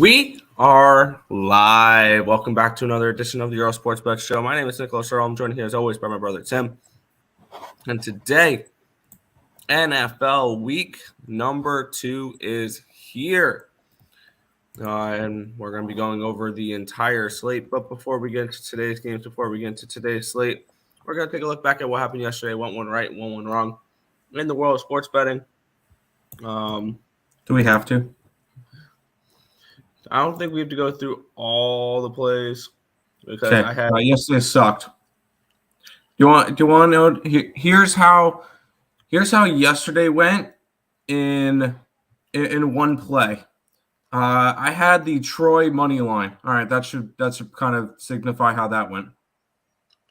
We are live. Welcome back to another edition of the Earle Sports Bet Show. My name is Nicholas Earle. I'm joined here as always by my brother Tim. And today, NFL week number 2 is here. And we're going to be going over the entire slate. But before we get into today's games, before we get into today's slate, we're going to take a look back at what happened yesterday. One right, one wrong in the world of sports betting. Do we have to? I don't think we have to go through all the plays because Okay. I had Yesterday sucked. Do you want to know? Here's how yesterday went in one play. I had the Troy money line. All right, that should kind of signify how that went.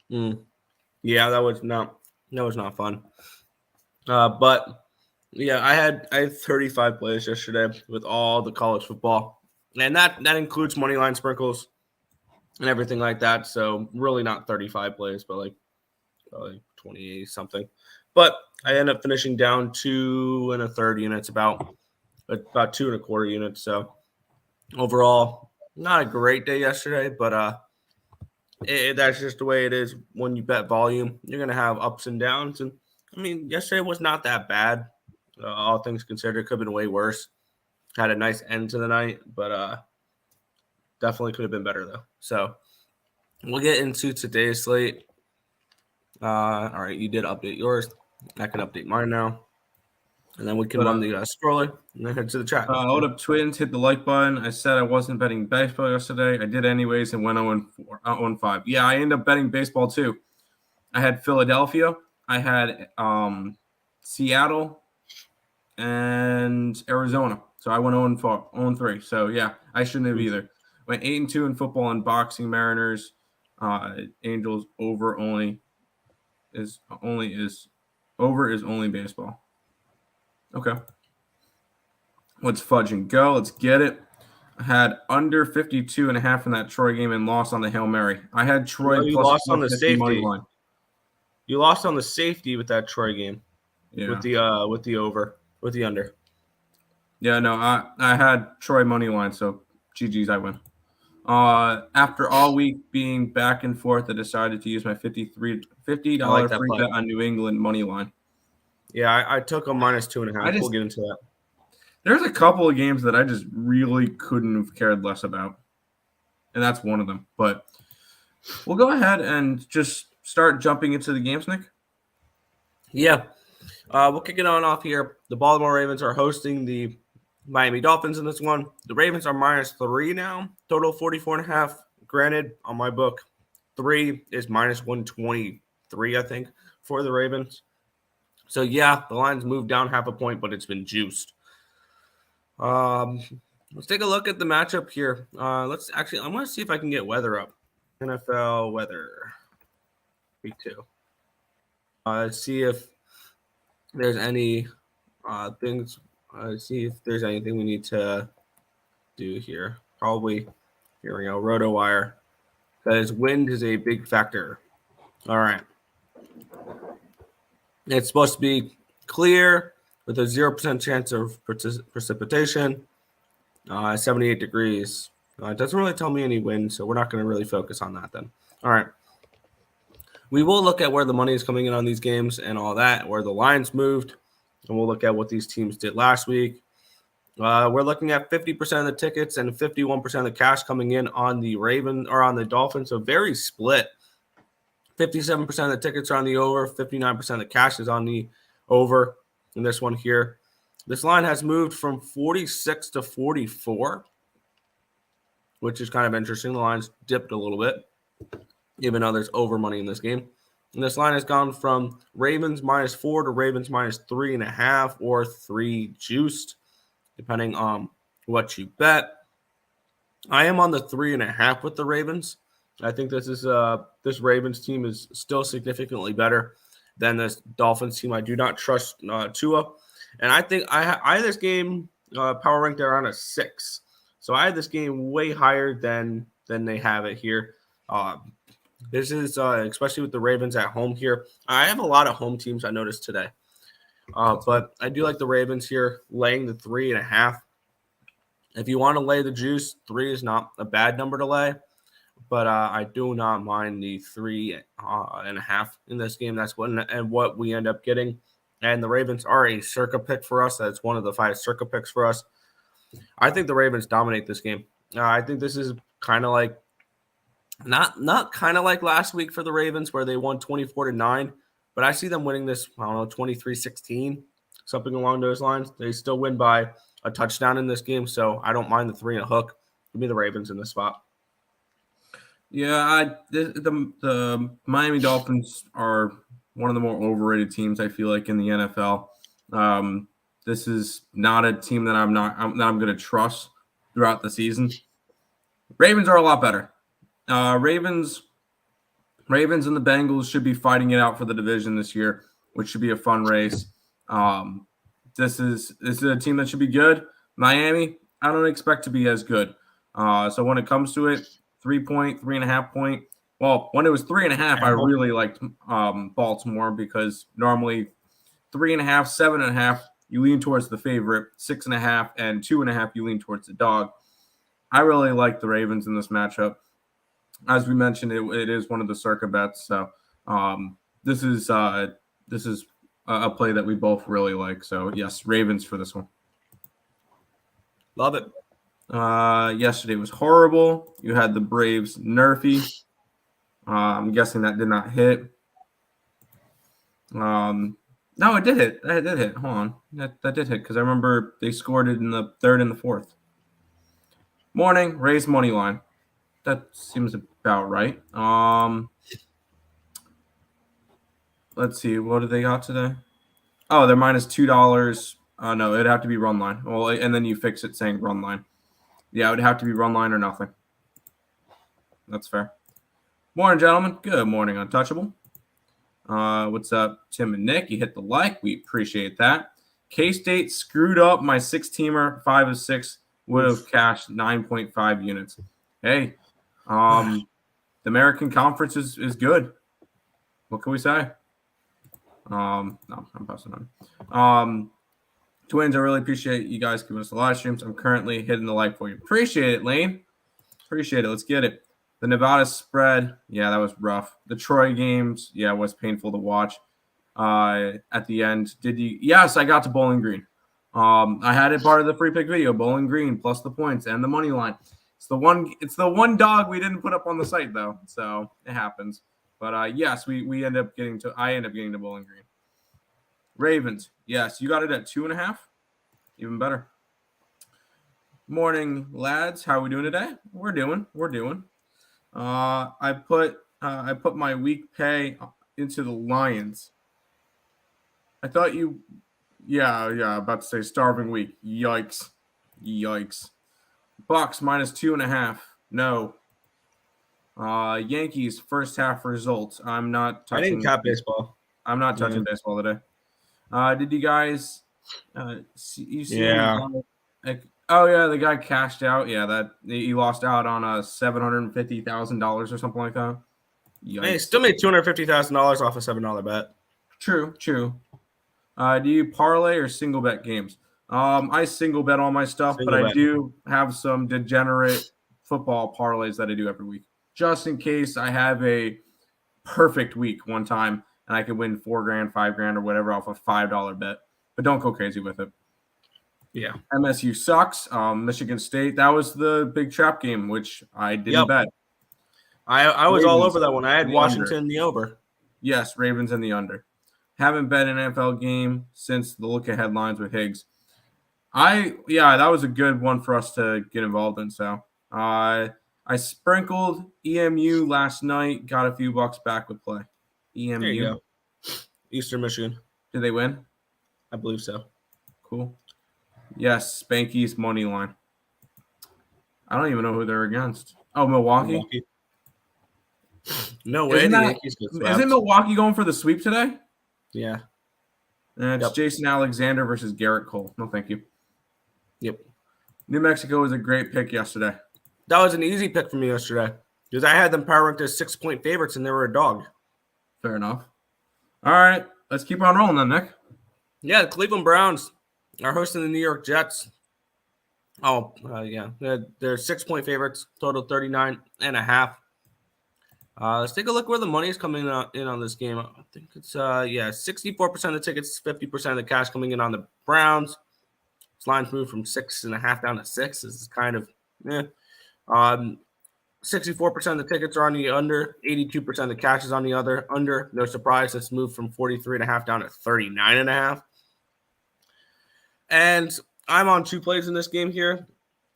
Yeah, that was not fun. But yeah, I had 35 plays yesterday with all the college football, and that includes money line sprinkles and everything like that. So really not 35 plays, but like 28 something. But I ended up finishing down 2 1/3 units, about 2 1/4 units. So overall, not a great day yesterday, but that's just the way it is when you bet volume. You're gonna have ups and downs, and I mean, yesterday was not that bad. All things considered, it could have been way worse. Had a nice end to the night, but definitely could have been better though. So we'll get into today's slate. All right, you did update yours. I can update mine now. And then we can run the scroller and then head to the chat. Hold up, Twins, hit the like button. I said I wasn't betting baseball yesterday. I did anyways and went 0-5. Yeah, I ended up betting baseball too. I had Philadelphia. I had Seattle and Arizona. So I went 0-3. So yeah, I shouldn't have either. Went 8-2 in football and boxing. Mariners, Angels over is only baseball. Okay. Let's fudge and go. Let's get it. I had under 52.5 in that Troy game and lost on the Hail Mary. I had Troy you plus lost on the safety money line. You lost on the safety with that Troy game. Yeah. With the under. Yeah, no, I had Troy money line, so GG's, I win. After all week being back and forth, I decided to use my $50 free bet on New England money line. Yeah, I took a -2.5. We'll get into that. There's a couple of games that I just really couldn't have cared less about, and that's one of them. But we'll go ahead and just start jumping into the games, Nick. Yeah. We'll kick it on off here. The Baltimore Ravens are hosting the Miami Dolphins in this one. The Ravens are -3 now. Total 44.5. Granted, on my book, 3 is -123, I think, for the Ravens. So, yeah, the line's moved down half a point, but it's been juiced. Let's take a look at the matchup here. I'm going to see if I can get weather up. NFL weather. Week 2. Let's see if there's any things. See if there's anything we need to do here. Probably, here we go, RotoWire. Says wind is a big factor. All right. It's supposed to be clear with a 0% chance of precipitation. 78 degrees. It doesn't really tell me any wind, so we're not going to really focus on that then. All right. We will look at where the money is coming in on these games and all that, where the lines moved, and we'll look at what these teams did last week. We're looking at 50% of the tickets and 51% of the cash coming in on the on the Dolphins, so very split. 57% of the tickets are on the over, 59% of the cash is on the over in this one here. This line has moved from 46 to 44, which is kind of interesting. The line's dipped a little bit, even though there's over money in this game. And this line has gone from Ravens -4 to Ravens -3.5 or 3 juiced, depending on what you bet. I am on the 3.5 with the Ravens. I think this Ravens team is still significantly better than this Dolphins team. I do not trust Tua, and I think I had this game power ranked around a 6. So I had this game way higher than they have it here. This is especially with the Ravens at home here. I have a lot of home teams I noticed today, but I do like the Ravens here laying the 3.5. If you want to lay the juice, 3 is not a bad number to lay. But I do not mind the 3.5 in this game. That's what we end up getting. And the Ravens are a circa pick for us. That's one of the 5 circa picks for us. I think the Ravens dominate this game. I think this is kind of like not kind of like last week for the Ravens where they won 24-9, but I see them winning this, 23-16, something along those lines. They still win by a touchdown in this game, so I don't mind the 3 and a hook. Give me the Ravens in this spot. Yeah, the Miami Dolphins are one of the more overrated teams, I feel like, in the NFL. This is not a team that I'm going to trust throughout the season. Ravens are a lot better. Ravens and the Bengals should be fighting it out for the division this year, which should be a fun race. This is a team that should be good. Miami, I don't expect to be as good. So when it comes to it, 3.5 point. Well, when it was 3.5, I really liked Baltimore because normally 3.5, 7.5, you lean towards the favorite. 6.5 and 2.5, you lean towards the dog. I really like the Ravens in this matchup. As we mentioned, it is one of the circa bets. So this is a play that we both really like. So yes, Ravens for this one. Love it. Yesterday was horrible. You had the Braves nerfy. I'm guessing that did not hit. No, it did hit. It did hit. Hold on. That did hit because I remember they scored it in the 3rd and the 4th. Morning, Rays money line. That seems about right. Let's see. What did they got today? Oh, they're minus $2. No, it'd have to be run line. Well, and then you fix it saying run line. Yeah, it would have to be run line or nothing. That's fair. Morning, gentlemen. Good morning, Untouchable. What's up, Tim and Nick? You hit the like. We appreciate that. K-State screwed up my 6-teamer. 5 of 6 would have cashed 9.5 units. Hey, the American Conference is good. What can we say? No, I'm passing on. Twins, I really appreciate you guys giving us the live streams. I'm currently hitting the like for you. Appreciate it, Lane. Appreciate it. Let's get it. The Nevada spread, yeah, that was rough. The Troy games, yeah, was painful to watch. At the end, did you? Yes, I got to Bowling Green. I had it part of the free pick video. Bowling Green plus the points and the money line. It's the one dog we didn't put up on the site though, so it happens. But yes, I end up getting to Bowling Green. Ravens, yes, you got it at 2.5. Even better. Morning, lads. How are we doing today? We're doing. I put my week pay into the Lions. I thought you, yeah, about to say starving week. Yikes. Bucks minus 2.5. No. Yankees first half results. I'm not touching. I didn't cap baseball. I'm not touching baseball today. Did you guys see? Yeah. Oh yeah, the guy cashed out. Yeah, that he lost out on $750,000 or something like that. Yikes. Hey, still made $250,000 off a $7 bet. True. Do you parlay or single bet games? I single bet all my stuff, but I do have some degenerate football parlays that I do every week, just in case I have a perfect week one time and I could win $4,000, $5,000, or whatever off a $5 bet. But don't go crazy with it. Yeah. MSU sucks. Michigan State, that was the big trap game, which I didn't bet. I was all over that one. I had Washington in the over. Yes, Ravens in the under. Haven't bet an NFL game since the look at headlines with Higgs. That was a good one for us to get involved in. So I sprinkled EMU last night, got a few bucks back with play. EMU. There you go. Eastern Michigan. Did they win? I believe so. Cool. Yes, Spanky's money line. I don't even know who they're against. Oh, Milwaukee? No way. Isn't Milwaukee going for the sweep today? Yeah. It's Jason Alexander versus Garrett Cole. No, thank you. Yep. New Mexico was a great pick yesterday. That was an easy pick for me yesterday because I had them power ranked as 6-point favorites and they were a dog. Fair enough. All right. Let's keep on rolling then, Nick. Yeah, the Cleveland Browns are hosting the New York Jets. Yeah. They're 6-point favorites, total 39.5. Let's take a look where the money is coming in on this game. I think it's 64% of the tickets, 50% of the cash coming in on the Browns. This line's moved from 6.5 down to 6. This is kind of 64% of the tickets are on the under, 82% of the cash is on the other under. No surprise, it's moved from 43.5 down to 39.5. And I'm on 2 plays in this game here.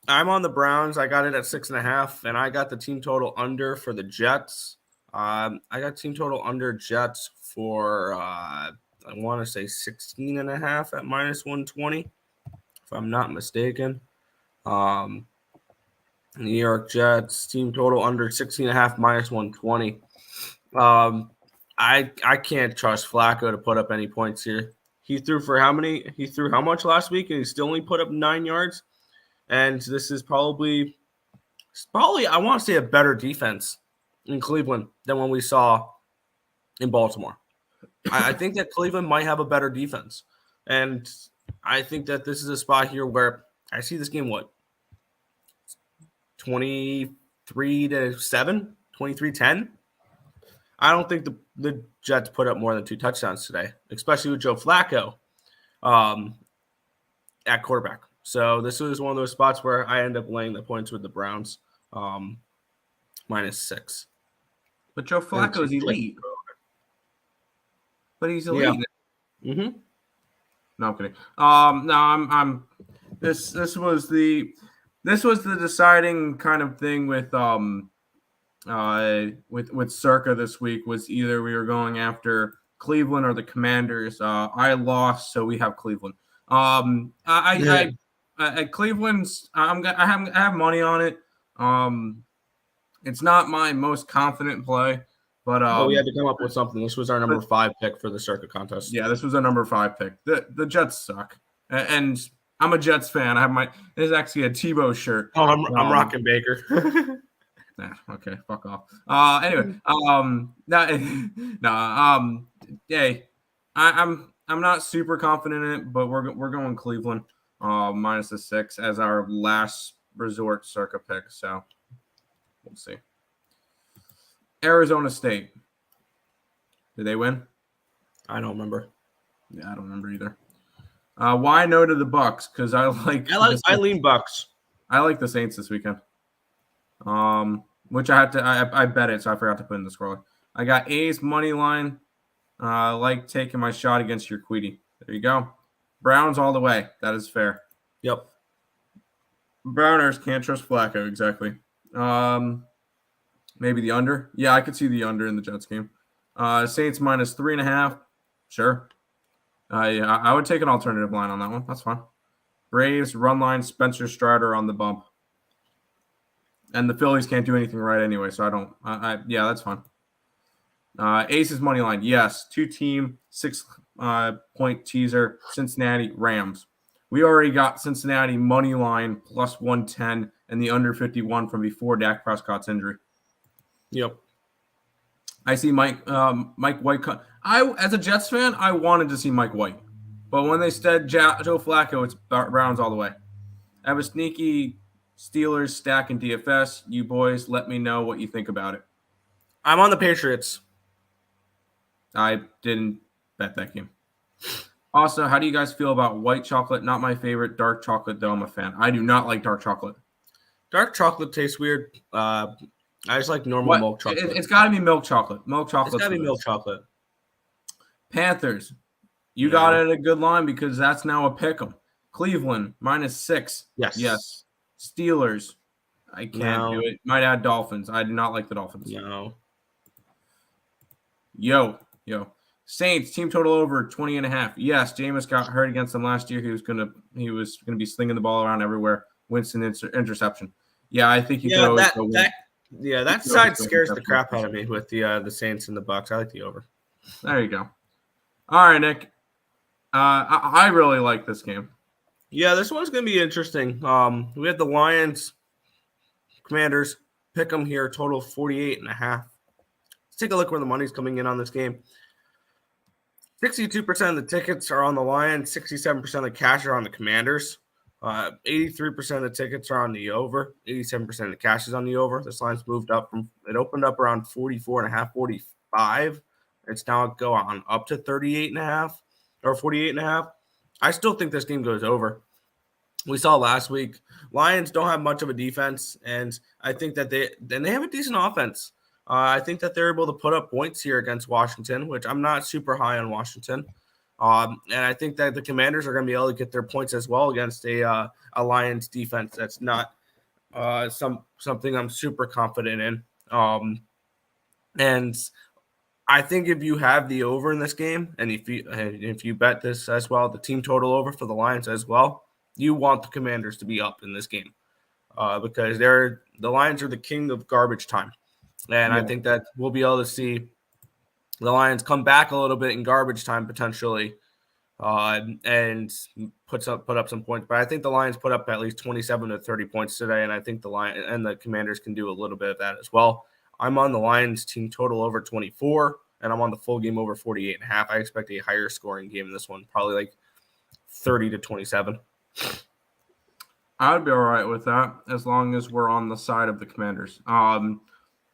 I'm on the Browns. I got it at 6.5, and I got the team total under for the Jets. I got team total under Jets for I want to say 16.5 at minus 120, if I'm not mistaken. New York Jets team total under 16.5 minus 120. I can't trust Flacco to put up any points here. He threw for how many? He threw how much last week, and he still only put up 9 yards. And this is probably I want to say a better defense in Cleveland than what we saw in Baltimore. I think that Cleveland might have a better defense. And I think that this is a spot here where I see this game, 23-7, 23-10. I don't think the Jets put up more than 2 touchdowns today, especially with Joe Flacco at quarterback. So this was one of those spots where I end up laying the points with the Browns, minus 6. But Joe Flacco is elite. But he's elite. Yeah. Mm-hmm. No, I'm kidding. No, I'm. This was the deciding kind of thing with Circa this week was either we were going after Cleveland or the Commanders. I lost, so we have Cleveland. Cleveland's. I have money on it. It's not my most confident play, but we had to come up with something. This was our number 5 pick for the Circa contest. Yeah, this was a number 5 pick. The Jets suck, and I'm a Jets fan. I have there's actually a Tebow shirt. Oh, I'm rocking Baker. Nah, okay, fuck off. Anyway, hey, I'm not super confident in it, but we're going Cleveland. Minus the 6 as our last resort Circa pick. So we'll see. Arizona State. Did they win? I don't remember. Yeah, I don't remember either. Why no to the Bucks? Because I lean Bucks. I like the Saints this weekend. Which I had to I bet it, so I forgot to put in the scroller. I got A's money line. I like taking my shot against your Queedy. There you go. Browns all the way. That is fair. Yep. Browners can't trust Flacco. Exactly. Maybe the under. Yeah, I could see the under in the Jets game. Saints minus 3.5. Sure. I would take an alternative line on that one. That's fine. Braves run line. Spencer Strider on the bump. And the Phillies can't do anything right anyway, so I don't. Yeah, that's fine. Aces money line. Yes. 2-team 6-point teaser. Cincinnati Rams. We already got Cincinnati money line plus 110 and the under 51 from before Dak Prescott's injury. Yep. I see Mike White. As a Jets fan, I wanted to see Mike White, but when they said Joe Flacco, it's Browns all the way. I have a sneaky Steelers stack in DFS. You boys, let me know what you think about it. I'm on the Patriots. I didn't bet that game. Also, how do you guys feel about white chocolate? Not my favorite. Dark chocolate, though, I'm a fan. I do not like dark chocolate. Dark chocolate tastes weird. I just like normal milk chocolate. It's got to be milk chocolate. Milk chocolate. It's got to be milk chocolate. Panthers. You got it at a good line because that's now a pick 'em. Cleveland minus 6. Yes. Steelers. I can't do it. Might add Dolphins. I do not like the Dolphins. No. Yo. Saints team total over 20.5. Yes, Jameis got hurt against them last year. He was gonna be slinging the ball around everywhere. Winston interception. Yeah, I think you could always go win. That side scares the crap out of me with the Saints and the Bucks. I like the over. There you go. All right, Nick. I really like this game. Yeah, this one's going to be interesting. We have the Lions, Commanders, pick them here, total 48.5. Let's take a look where the money's coming in on this game. 62% of the tickets are on the Lions, 67% of the cash are on the Commanders. 83% of the tickets are on the over. 87% of the cash is on the over. This line's moved up it opened up around 44.5, 45. It's now going up to 38.5 or 48.5. I still think this game goes over. We saw last week, Lions don't have much of a defense, and I think that they have a decent offense. I think that they're able to put up points here against Washington, which I'm not super high on Washington. And I think that the Commanders are going to be able to get their points as well against a Lions defense that's not something I'm super confident in. And I think if you have the over in this game, and if you bet this as well, the team total over for the Lions as well, you want the Commanders to be up in this game because the Lions are the king of garbage time. And I think that we'll be able to see the Lions come back a little bit in garbage time potentially and put up some points. But I think the Lions put up at least 27 to 30 points today, and I think the Lions and the Commanders can do a little bit of that as well. I'm on the Lions team total over 24, and I'm on the full game over 48.5. I expect a higher scoring game in this one, probably like 30 to 27. I'd be all right with that as long as we're on the side of the Commanders.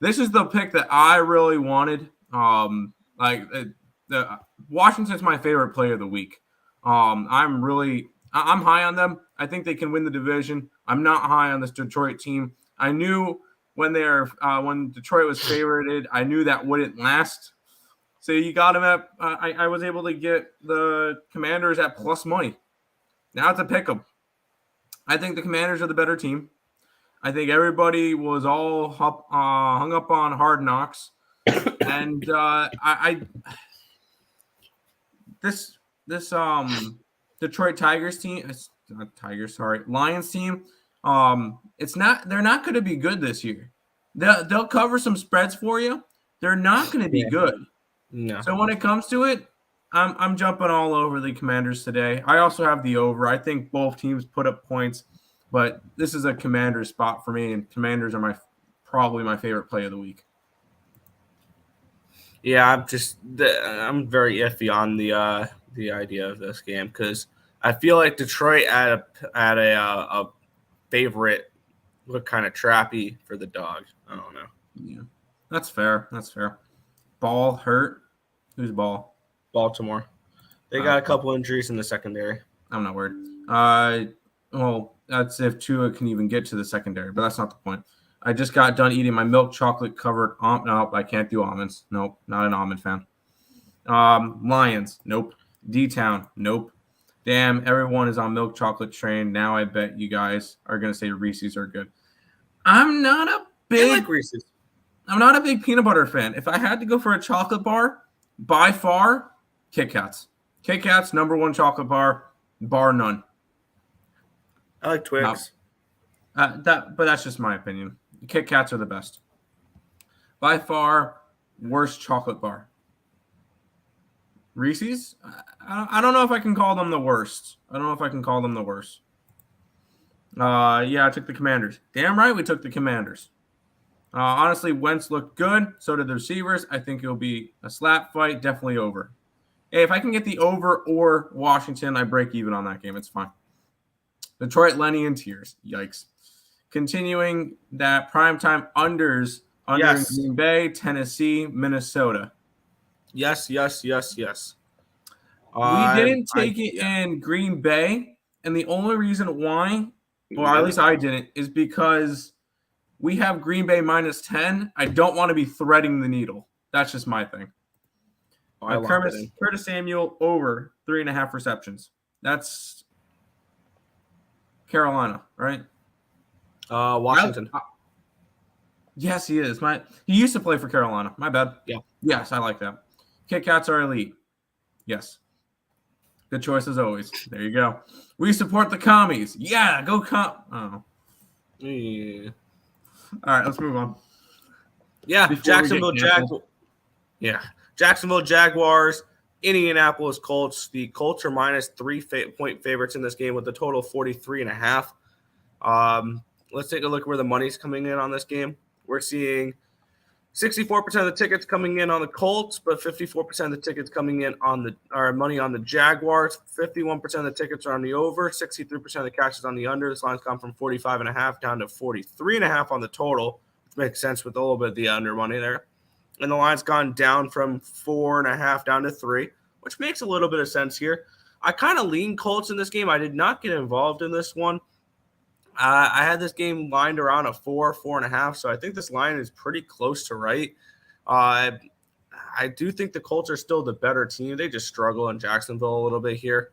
This is the pick that I really wanted. Washington's my favorite play of the week. I'm high on them. I think they can win the division. I'm not high on this Detroit team. I knew when Detroit was favorited, I knew that wouldn't last. So you got them at. I was able to get the Commanders at plus money. Now it's a pick 'em. I think the Commanders are the better team. I think everybody was all hung up on Hard Knocks, and this Detroit Tigers team, Lions team. They're not going to be good this year. They'll cover some spreads for you. They're not going to be good. No. So when it comes to it, I'm jumping all over the Commanders today. I also have the over. I think both teams put up points, but this is a Commanders spot for me, and Commanders are probably my favorite play of the week. Yeah, I'm very iffy on the idea of this game because I feel like Detroit at a favorite look kind of trappy for the dog. I don't know. Yeah, that's fair. Ball hurt. Who's Ball? Baltimore. They got a couple injuries in the secondary. I'm not worried. Well, that's if Tua can even get to the secondary, but that's not the point. I just got done eating my milk chocolate covered. Nope, I can't do almonds. Nope, not an almond fan. Lions. Nope. D-Town. Nope. Damn, everyone is on milk chocolate train. Now I bet you guys are going to say Reese's are good. I'm not a big Reese's. I'm not a big peanut butter fan. If I had to go for a chocolate bar, by far, Kit Kats. Kit Kats, number one chocolate bar none. I like Twix. But that's just my opinion. Kit Kats are the best. By far, worst chocolate bar. Reese's? I don't know if I can call them the worst. Yeah, I took the Commanders. Damn right we took the Commanders. Honestly, Wentz looked good. So did the receivers. I think it'll be a slap fight. Definitely over. Hey, if I can get the over or Washington, I break even on that game. It's fine. Detroit, Lenny, and tears. Yikes. Continuing that primetime unders in Green Bay, Tennessee, Minnesota. Yes. We didn't take it in Green Bay, and the only reason why, well, at least I didn't, is because we have Green Bay minus 10. I don't want to be threading the needle. That's just my thing. Curtis Samuel over 3.5 receptions. That's Carolina, right? Washington. Yes, he is. He used to play for Carolina. My bad. Yeah. Yes, I like that. Kit Kats are elite. Yes. Good choice as always. There you go. We support the commies. Yeah, go Oh. Yeah. All right, let's move on. Yeah, Jacksonville Jaguars, Indianapolis Colts. The Colts are minus 3-point favorites in this game with a total of 43.5. Let's take a look where the money's coming in on this game. We're seeing 64% of the tickets coming in on the Colts, but 54% of the tickets coming in on money on the Jaguars. 51% of the tickets are on the over. 63% of the cash is on the under. This line's gone from 45.5 down to 43.5 on the total, which makes sense with a little bit of the under money there. And the line's gone down from 4.5 down to 3, which makes a little bit of sense here. I kind of lean Colts in this game. I did not get involved in this one. I had this game lined around a 4.5, so I think this line is pretty close to right. I do think the Colts are still the better team. They just struggle in Jacksonville a little bit here.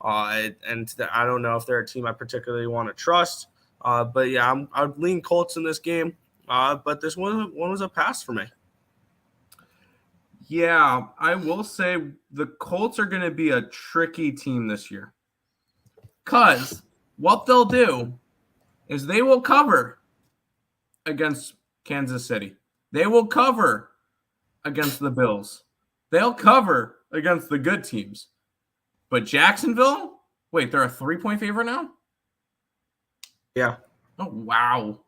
I don't know if they're a team I particularly want to trust. But yeah, I'd lean Colts in this game. But this one was a pass for me. Yeah, I will say the Colts are going to be a tricky team this year. Because what they'll do is they will cover against Kansas City. They will cover against the Bills. They'll cover against the good teams. But Jacksonville, wait, they're a 3-point favorite now? Yeah. Oh, wow.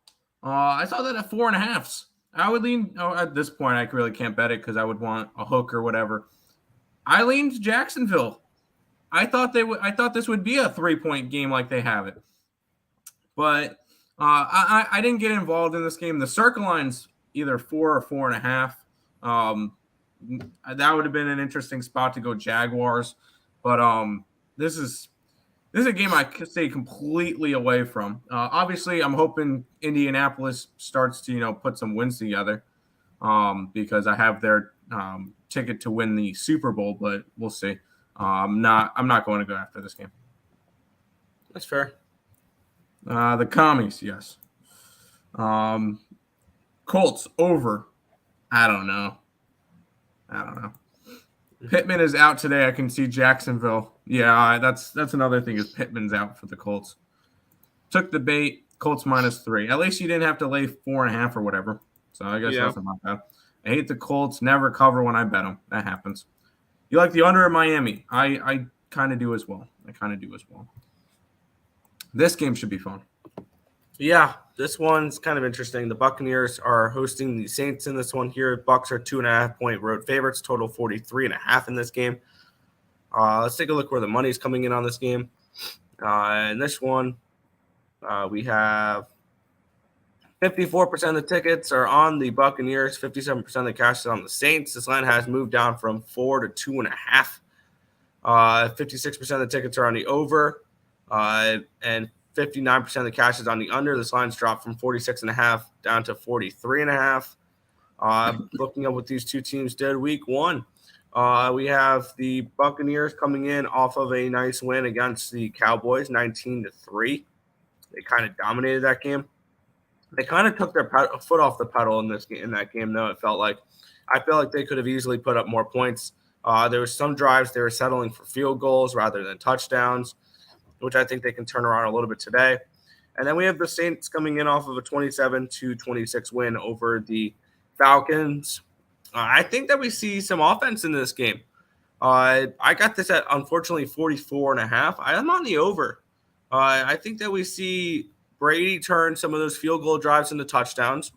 I saw that at 4.5. I would lean, at this point, I really can't bet it because I would want a hook or whatever. I leaned Jacksonville. I thought this would be a 3-point game like they have it. But I didn't get involved in this game. The circle line's either 4 or 4.5. That would have been an interesting spot to go Jaguars. But this is a game I could stay completely away from. Obviously, I'm hoping Indianapolis starts to put some wins together because I have their ticket to win the Super Bowl. But we'll see. I'm not going to go after this game. That's fair. The commies, yes. Colts over. I don't know. Pittman is out today. I can see Jacksonville. Yeah, that's another thing is Pittman's out for the Colts. Took the bait. Colts -3. At least you didn't have to lay 4.5 or whatever. So I guess that's not bad. I hate the Colts. Never cover when I bet them. That happens. You like the under in Miami? I kind of do as well. This game should be fun. Yeah, this one's kind of interesting. The Buccaneers are hosting the Saints in this one here. Bucs are 2.5-point road favorites, total 43.5 in this game. Let's take a look where the money's coming in on this game. In this one, we have 54% of the tickets are on the Buccaneers, 57% of the cash is on the Saints. This line has moved down from 4 to 2.5. 56% of the tickets are on the over. And 59% of the cash is on the under. This line's dropped from 46.5 down to 43.5. Looking at what these two teams did week one, we have the Buccaneers coming in off of a nice win against the Cowboys, 19-3. They kind of dominated that game. They kind of took their foot off the pedal in that game, though. I feel like they could have easily put up more points. There were some drives they were settling for field goals rather than touchdowns, which I think they can turn around a little bit today. And then we have the Saints coming in off of a 27-26 win over the Falcons. I think that we see some offense in this game. I got this at, unfortunately, 44.5. I am on the over. I think that we see Brady turn some of those field goal drives into touchdowns.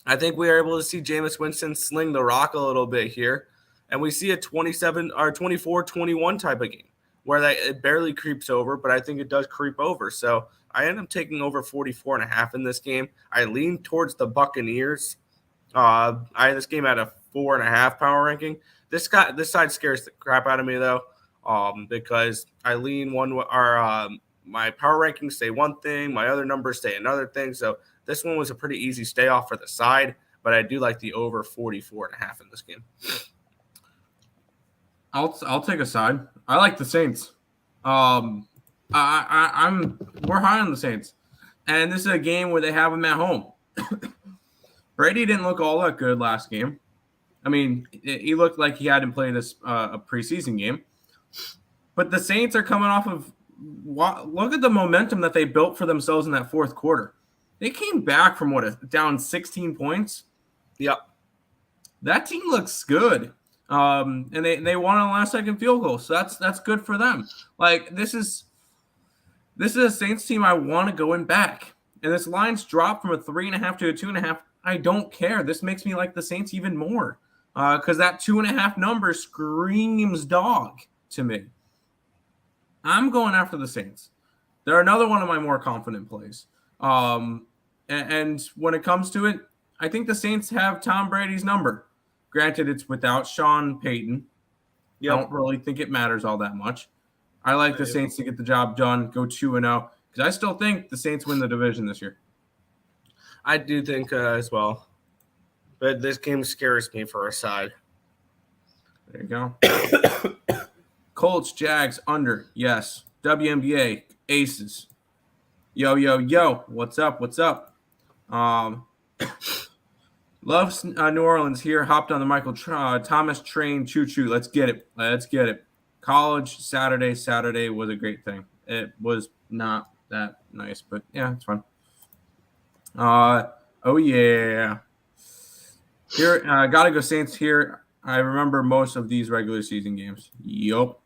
I think we are able to see Jameis Winston sling the rock a little bit here. And we see a 27 or 24-21 type of game where it barely creeps over, but I think it does creep over. So I end up taking over 44.5 in this game. I lean towards the Buccaneers. I had this game at a 4.5 power ranking. This side scares the crap out of me though, because I lean my power rankings say one thing, my other numbers say another thing. So this one was a pretty easy stay off for the side, but I do like the over 44.5 in this game. I'll take a side. I like the Saints. We're high on the Saints, and this is a game where they have them at home. Brady didn't look all that good last game. I mean, he looked like he hadn't played a preseason game. But the Saints are coming off of look at the momentum that they built for themselves in that fourth quarter. They came back from down 16 points. Yep, that team looks good. And they won on a last-second field goal, so that's good for them. Like this is a Saints team I want to go in back, and this line's dropped from a 3.5 to a 2.5. I don't care. This makes me like the Saints even more because that 2.5 number screams dog to me. I'm going after the Saints. They're another one of my more confident plays. And when it comes to it, I think the Saints have Tom Brady's number. Granted, it's without Sean Payton. Yep. I don't really think it matters all that much. I like the Saints to get the job done, go 2-0, because I still think the Saints win the division this year. I do think as well. But this game scares me for a side. There you go. Colts, Jags, under. Yes. WNBA, aces. Yo, yo, yo. What's up? What's up? Loves New Orleans here. Hopped on the Michael Thomas train. Choo-choo. Let's get it. Let's get it. College, Saturday was a great thing. It was not that nice, but yeah, it's fun. Oh, yeah. Here, gotta go Saints here. I remember most of these regular season games. Yup.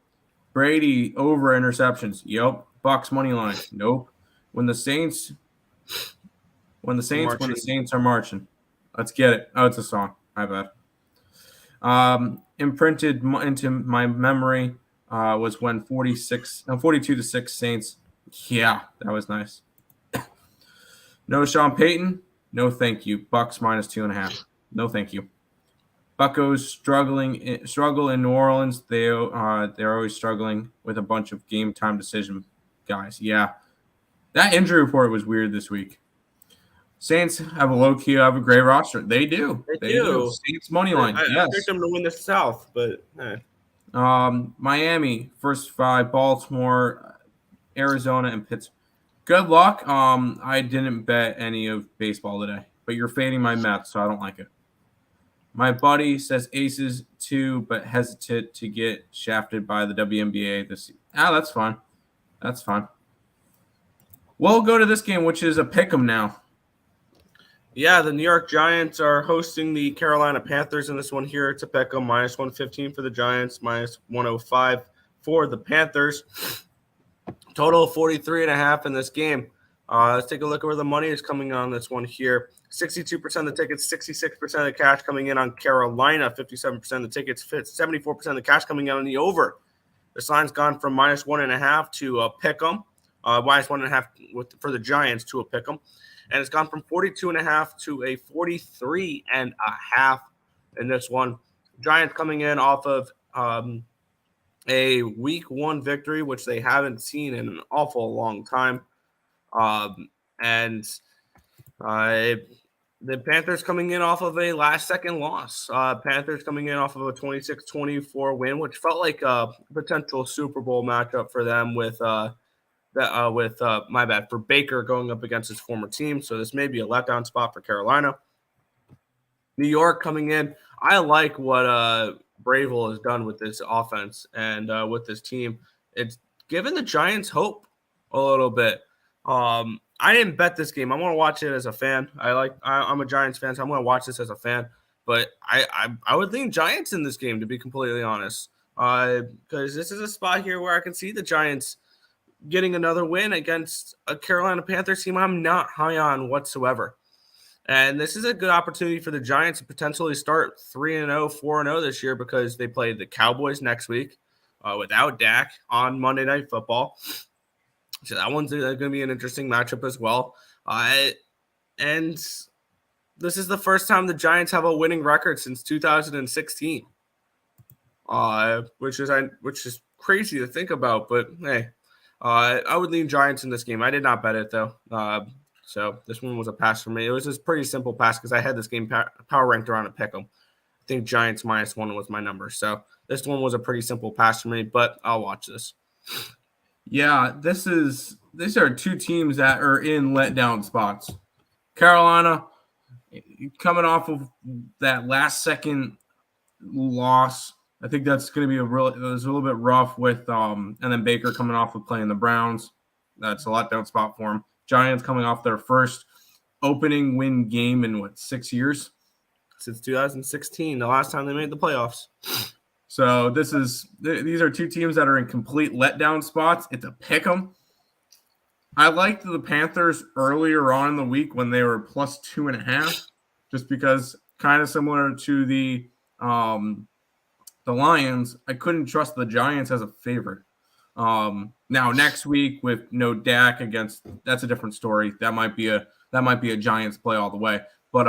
Brady over interceptions. Yup. Bucks money line. Nope. When the Saints are marching. Let's get it. Oh, it's a song. My bad. Imprinted into my memory was when 42-6 Saints. Yeah, that was nice. No Sean Payton. No, thank you. Bucks -2.5. No, thank you. Buccos struggle in New Orleans. They're always struggling with a bunch of game time decision guys. Yeah, that injury report was weird this week. Saints have a great roster. They do. They do. Saints money line. I picked them to win the South, but Miami first 5, Baltimore, Arizona, and Pittsburgh. Good luck. I didn't bet any of baseball today, but you're fading my Mets, so I don't like it. My buddy says aces too, but hesitant to get shafted by the WNBA this season. That's fine. That's fine. We'll go to this game, which is a pick'em now. Yeah, the New York Giants are hosting the Carolina Panthers in this one here. It's a pick'em, -115 for the Giants, -105 for the Panthers. Total of 43.5 in this game. Let's take a look at where the money is coming on this one here. 62% of the tickets, 66% of the cash coming in on Carolina, 57% of the tickets, 74% of the cash coming in on the over. This line's gone from -1.5 to a pick'em, -1.5 for the Giants to a pick'em, and it's gone from 42.5 to a 43.5 in this one. Giants coming in off of a week 1 victory, which they haven't seen in an awful long time. The Panthers coming in off of a last-second loss. Panthers coming in off of a 26-24 win, which felt like a potential Super Bowl matchup for them for Baker going up against his former team. So this may be a letdown spot for Carolina. New York coming in. I like what Bravel has done with this offense and with this team. It's given the Giants hope a little bit. I didn't bet this game. I'm going to watch it as a fan. I'm a Giants fan, so I'm going to watch this as a fan. But I would lean Giants in this game, to be completely honest, because this is a spot here where I can see the Giants getting another win against a Carolina Panthers team I'm not high on whatsoever. And this is a good opportunity for the Giants to potentially start 3-0, 4-0 this year because they play the Cowboys next week without Dak on Monday Night Football. So that one's going to be an interesting matchup as well. And this is the first time the Giants have a winning record since 2016, which is crazy to think about. But hey, I would lean Giants in this game. I did not bet it though. So this one was a pass for me. It was a pretty simple pass because I had this game power ranked around a pick'em. I think Giants -1 was my number. So this one was a pretty simple pass for me, but I'll watch this. Yeah, these are two teams that are in letdown spots. Carolina coming off of that last second loss. I think that's going to be it was a little bit rough with and then Baker coming off of playing the Browns. That's a letdown spot for him. Giants coming off their first opening win game in 6 years? Since 2016, the last time they made the playoffs. So these are two teams that are in complete letdown spots. It's a pick'em. I liked the Panthers earlier on in the week when they were +2.5. just because kind of similar to the Lions, I couldn't trust the Giants as a favorite. Now next week with no Dak that's a different story. That might be a Giants play all the way. But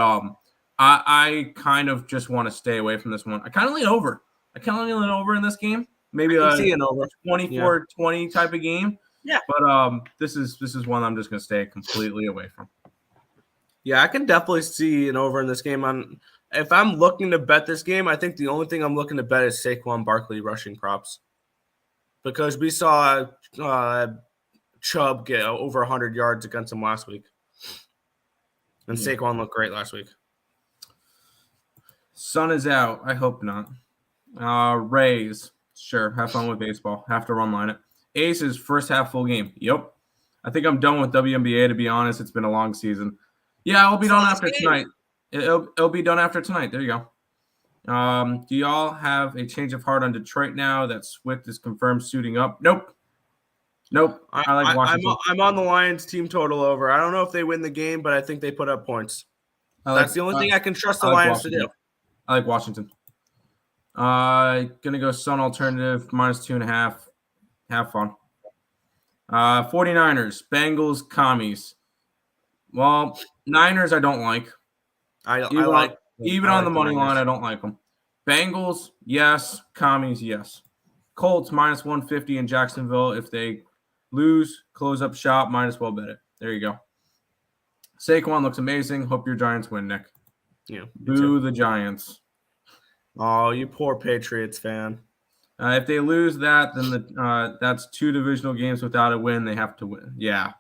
I kind of just want to stay away from this one. I kind of lean over. In this game. Maybe a 24-20 type of game. Yeah. But this is one I'm just going to stay completely away from. Yeah, I can definitely see an over in this game. If I'm looking to bet this game, I think the only thing I'm looking to bet is Saquon Barkley rushing props. Because we saw Chubb get over 100 yards against him last week. And Saquon looked great last week. Sun is out. I hope not. Rays. Sure. Have fun with baseball. Have to run line it. Aces, first half full game. Yep. I think I'm done with WNBA, to be honest. It's been a long season. Yeah, it'll be done after tonight. It'll be done after tonight. There you go. Do y'all have a change of heart on Detroit now that Swift is confirmed suiting up? Nope. I like Washington. I'm on the Lions team total over. I don't know if they win the game, but I think they put up points. That's the only thing I can trust the Lions to do. I like Washington. Gonna go Sun alternative -2.5. Have fun. 49ers, Bengals, Commies. Well, Niners I don't like. Even on the money line, I don't like them. Bengals, yes. Commies, yes. Colts -150 in Jacksonville. If they lose, close up shop, might as well bet it. There you go. Saquon looks amazing. Hope your Giants win, Nick. Yeah. Boo the Giants. Oh, you poor Patriots fan. If they lose that, then that's 2 divisional games without a win. They have to win. Yeah,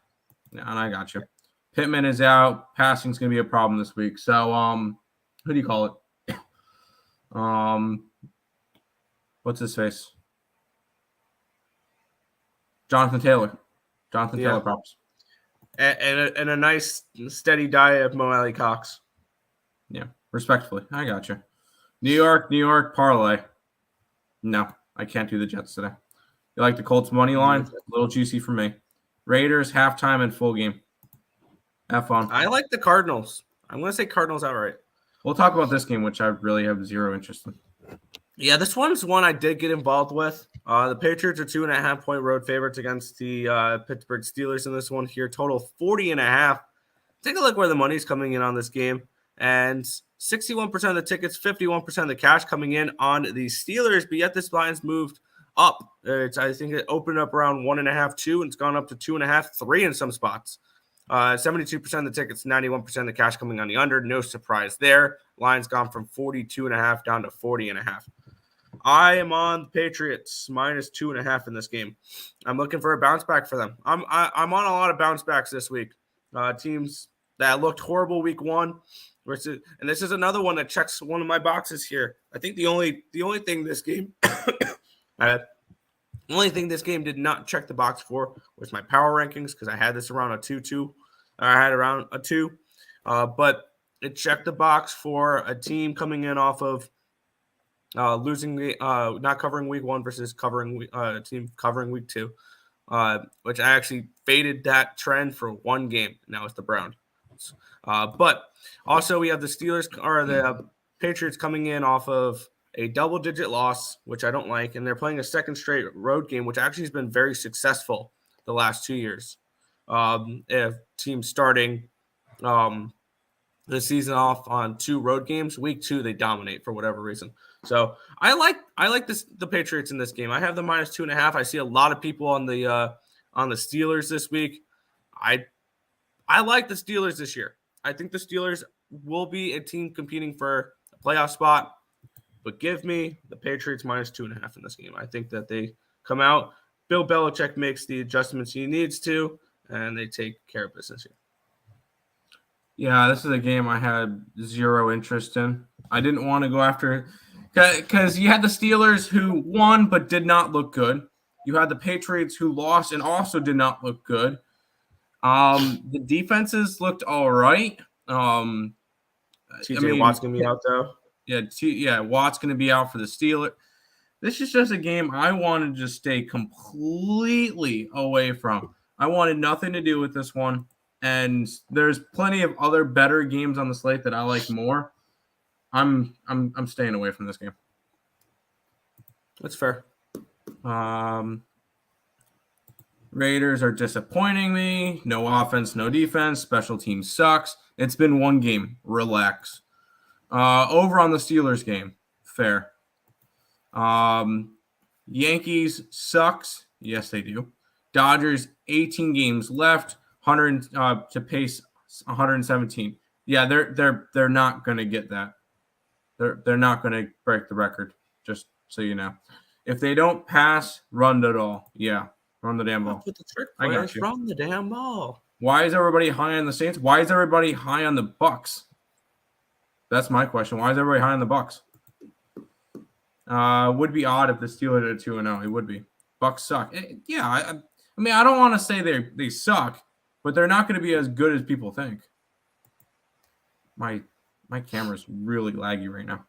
and I got you. Pittman is out. Passing's going to be a problem this week. So, who do you call it? What's his face? Jonathan Taylor. Taylor props. And a nice steady diet of Mo Alley Cox. Yeah, respectfully. I got you. New York, parlay. No, I can't do the Jets today. You like the Colts money line? A little juicy for me. Raiders, halftime and full game. Have fun. I like the Cardinals. I'm going to say Cardinals outright. We'll talk about this game, which I really have zero interest in. Yeah, this one's one I did get involved with. The Patriots are 2.5-point road favorites against the Pittsburgh Steelers in this one here. Total 40.5. Take a look where the money's coming in on this game. And 61% of the tickets, 51% of the cash coming in on the Steelers. But yet this line's moved up. I think it opened up around 1.5, 2, and it's gone up to 2.5, 3 in some spots. 72% of the tickets, 91% of the cash coming on the under. No surprise there. Line's gone from 42.5 down to 40.5. I am on the Patriots -2.5 in this game. I'm looking for a bounce back for them. I'm on a lot of bounce backs this week. Teams that looked horrible week 1 versus, and this is another one that checks one of my boxes here. I think the only thing this game the only thing this game did not check the box for was my power rankings, because I had this around a 2-2. I had around a 2. But it checked the box for a team coming in off of losing not covering week 1 versus covering team covering week 2, which I actually faded that trend for one game. Now it's the Browns. But also we have the Steelers or the Patriots coming in off of a double-digit loss, which I don't like, and they're playing a second straight road game, which actually has been very successful the last 2 years. If teams starting the season off on 2 road games, week 2 they dominate for whatever reason. So I like the Patriots in this game. I have the -2.5. I see a lot of people on the Steelers this week. I like the Steelers this year. I think the Steelers will be a team competing for a playoff spot, but give me the Patriots -2.5 in this game. I think that they come out. Bill Belichick makes the adjustments he needs to, and they take care of business here. Yeah, this is a game I had zero interest in. I didn't want to go after because you had the Steelers who won but did not look good. You had the Patriots who lost and also did not look good. The defenses looked all right. TJ Watt's going to be out, though. Yeah, Watt's going to be out for the Steelers. This is just a game I wanted to stay completely away from. I wanted nothing to do with this one. and there's plenty of other better games on the slate that I like more. I'm staying away from this game. That's fair. Raiders are disappointing me. No offense, no defense. Special team sucks. It's been one game. Relax. Over on the Steelers game. Fair. Yankees sucks. Yes, they do. Dodgers, 18 games left. 100 to pace 117. Yeah, they're not gonna get that. They're not gonna break the record. Just so you know, if they don't pass, run it all. Yeah. Run the damn ball. With the trick I got players, you. run the damn ball. Why is everybody high on the Saints? Why is everybody high on the Bucks? That's my question. Why is everybody high on the Bucks? Would be odd if the Steelers are 2-0. It would be. Bucks suck. I mean, I don't want to say they suck, but they're not going to be as good as people think. My camera's really laggy right now.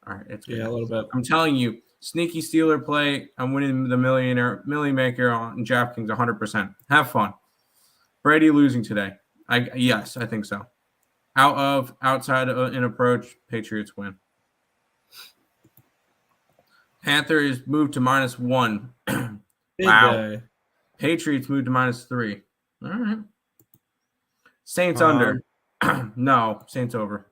All right, it's good. Yeah, a little bit. I'm telling you. Sneaky Steeler play. I'm winning the Millie Maker on DraftKings 100%. Have fun. Brady losing today. Yes, I think so. Outside of an approach, Patriots win. Panthers moved to -1. Wow. Day. Patriots moved to -3. All right. Saints under. No, Saints over.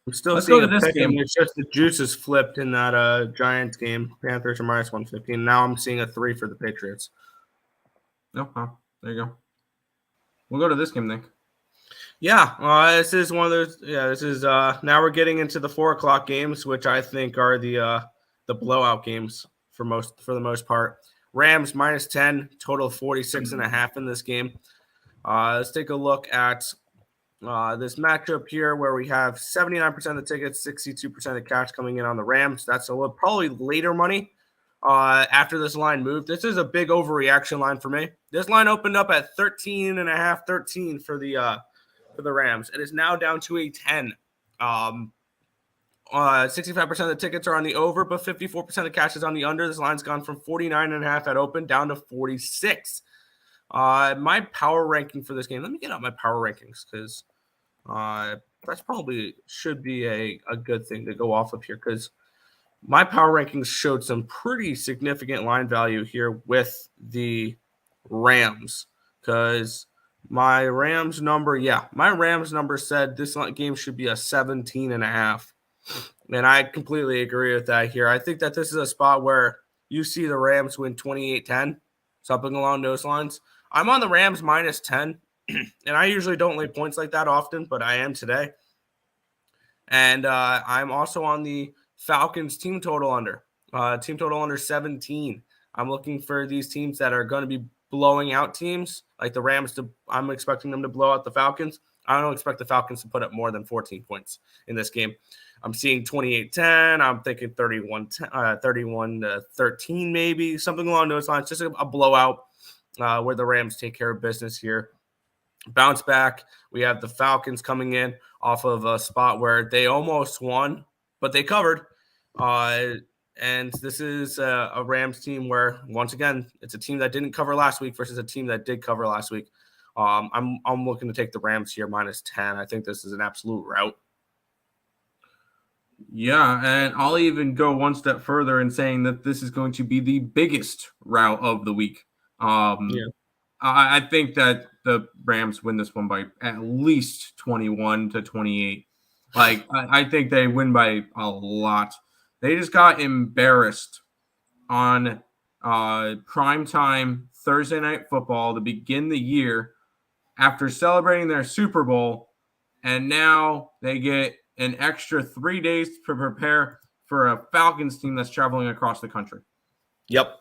I'm still Let's seeing go to this game. It's just the juices flipped in that Giants game. Panthers are -115. Now I'm seeing a 3 for the Patriots. No, there you go. We'll go to this game, Nick. Yeah, this is one of those. Yeah, this is now we're getting into the 4:00 games, which I think are the blowout games for the most part. Rams -10, total 46.5 in this game. Let's take a look at this matchup here where we have 79% of the tickets, 62% of the cash coming in on the Rams. That's probably later money after this line moved. This is a big overreaction line for me. This line opened up at 13.5, 13 for the Rams. It is now down to a 10. 65% of the tickets are on the over, but 54% of cash is on the under. This line's gone from 49.5 at open down to 46. My power ranking for this game. Let me get out my power rankings because that's probably should be a good thing to go off of here because my power rankings showed some pretty significant line value here with the Rams because my Rams number said this game should be a 17.5. And I completely agree with that here. I think that this is a spot where you see the Rams win 28-10, something along those lines. I'm on the Rams -10, and I usually don't lay points like that often, but I am today. And I'm also on the Falcons team total under. Team total under 17. I'm looking for these teams that are going to be blowing out teams like the Rams. I'm expecting them to blow out the Falcons. I don't expect the Falcons to put up more than 14 points in this game. I'm seeing 28-10. I'm thinking 31-13 maybe, something along those lines. Just a blowout where the Rams take care of business here. Bounce back. We have the Falcons coming in off of a spot where they almost won, but they covered. And this is a Rams team where, once again, it's a team that didn't cover last week versus a team that did cover last week. I'm looking to take the Rams here -10. I think this is an absolute rout. Yeah, and I'll even go one step further in saying that this is going to be the biggest rout of the week. I think that the Rams win this one by at least 21-28. Like, I think they win by a lot. They just got embarrassed on primetime Thursday Night Football to begin the year after celebrating their Super Bowl, and now they get an extra 3 days to prepare for a Falcons team that's traveling across the country. Yep.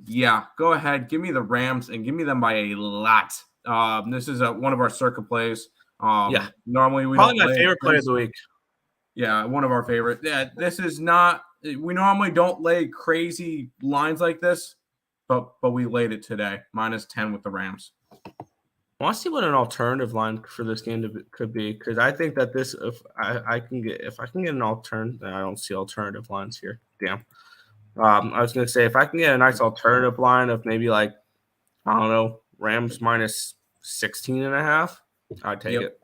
Yeah, go ahead. Give me the Rams and give me them by a lot. This is one of our circuit plays. Normally we probably don't my favorite play of the week. Yeah, one of our favorite. Yeah, this is not. We normally don't lay crazy lines like this, but we laid it today. -10 with the Rams. I want to see what an alternative line for this game could be because I think that this if I can get an alternative, I don't see alternative lines here. Damn. I was going to say if I can get a nice alternative line of maybe like I don't know Rams 16.5. I'd take it.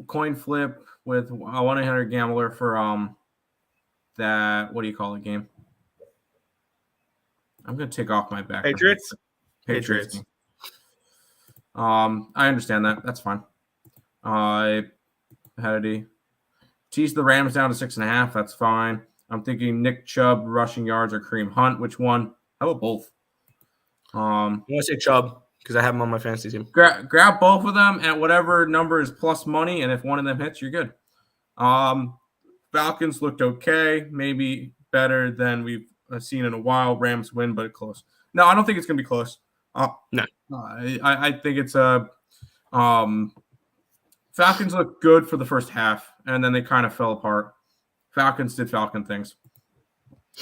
Coin flip with a 1-800 gambler for that, what do you call it, game? I'm gonna take off my back. Patriots. Game. I understand that. That's fine. Hedy. Tease the Rams down to 6.5. That's fine. I'm thinking Nick Chubb rushing yards or Kareem Hunt. Which one? How about both? I want to say Chubb because I have him on my fantasy team. Grab both of them at whatever number is plus money, and if one of them hits, you're good. Falcons looked okay, maybe better than we've seen in a while. Rams win, but close. No, I don't think it's going to be close. No. I think it's a Falcons looked good for the first half, and then they kind of fell apart. Falcons did Falcon things.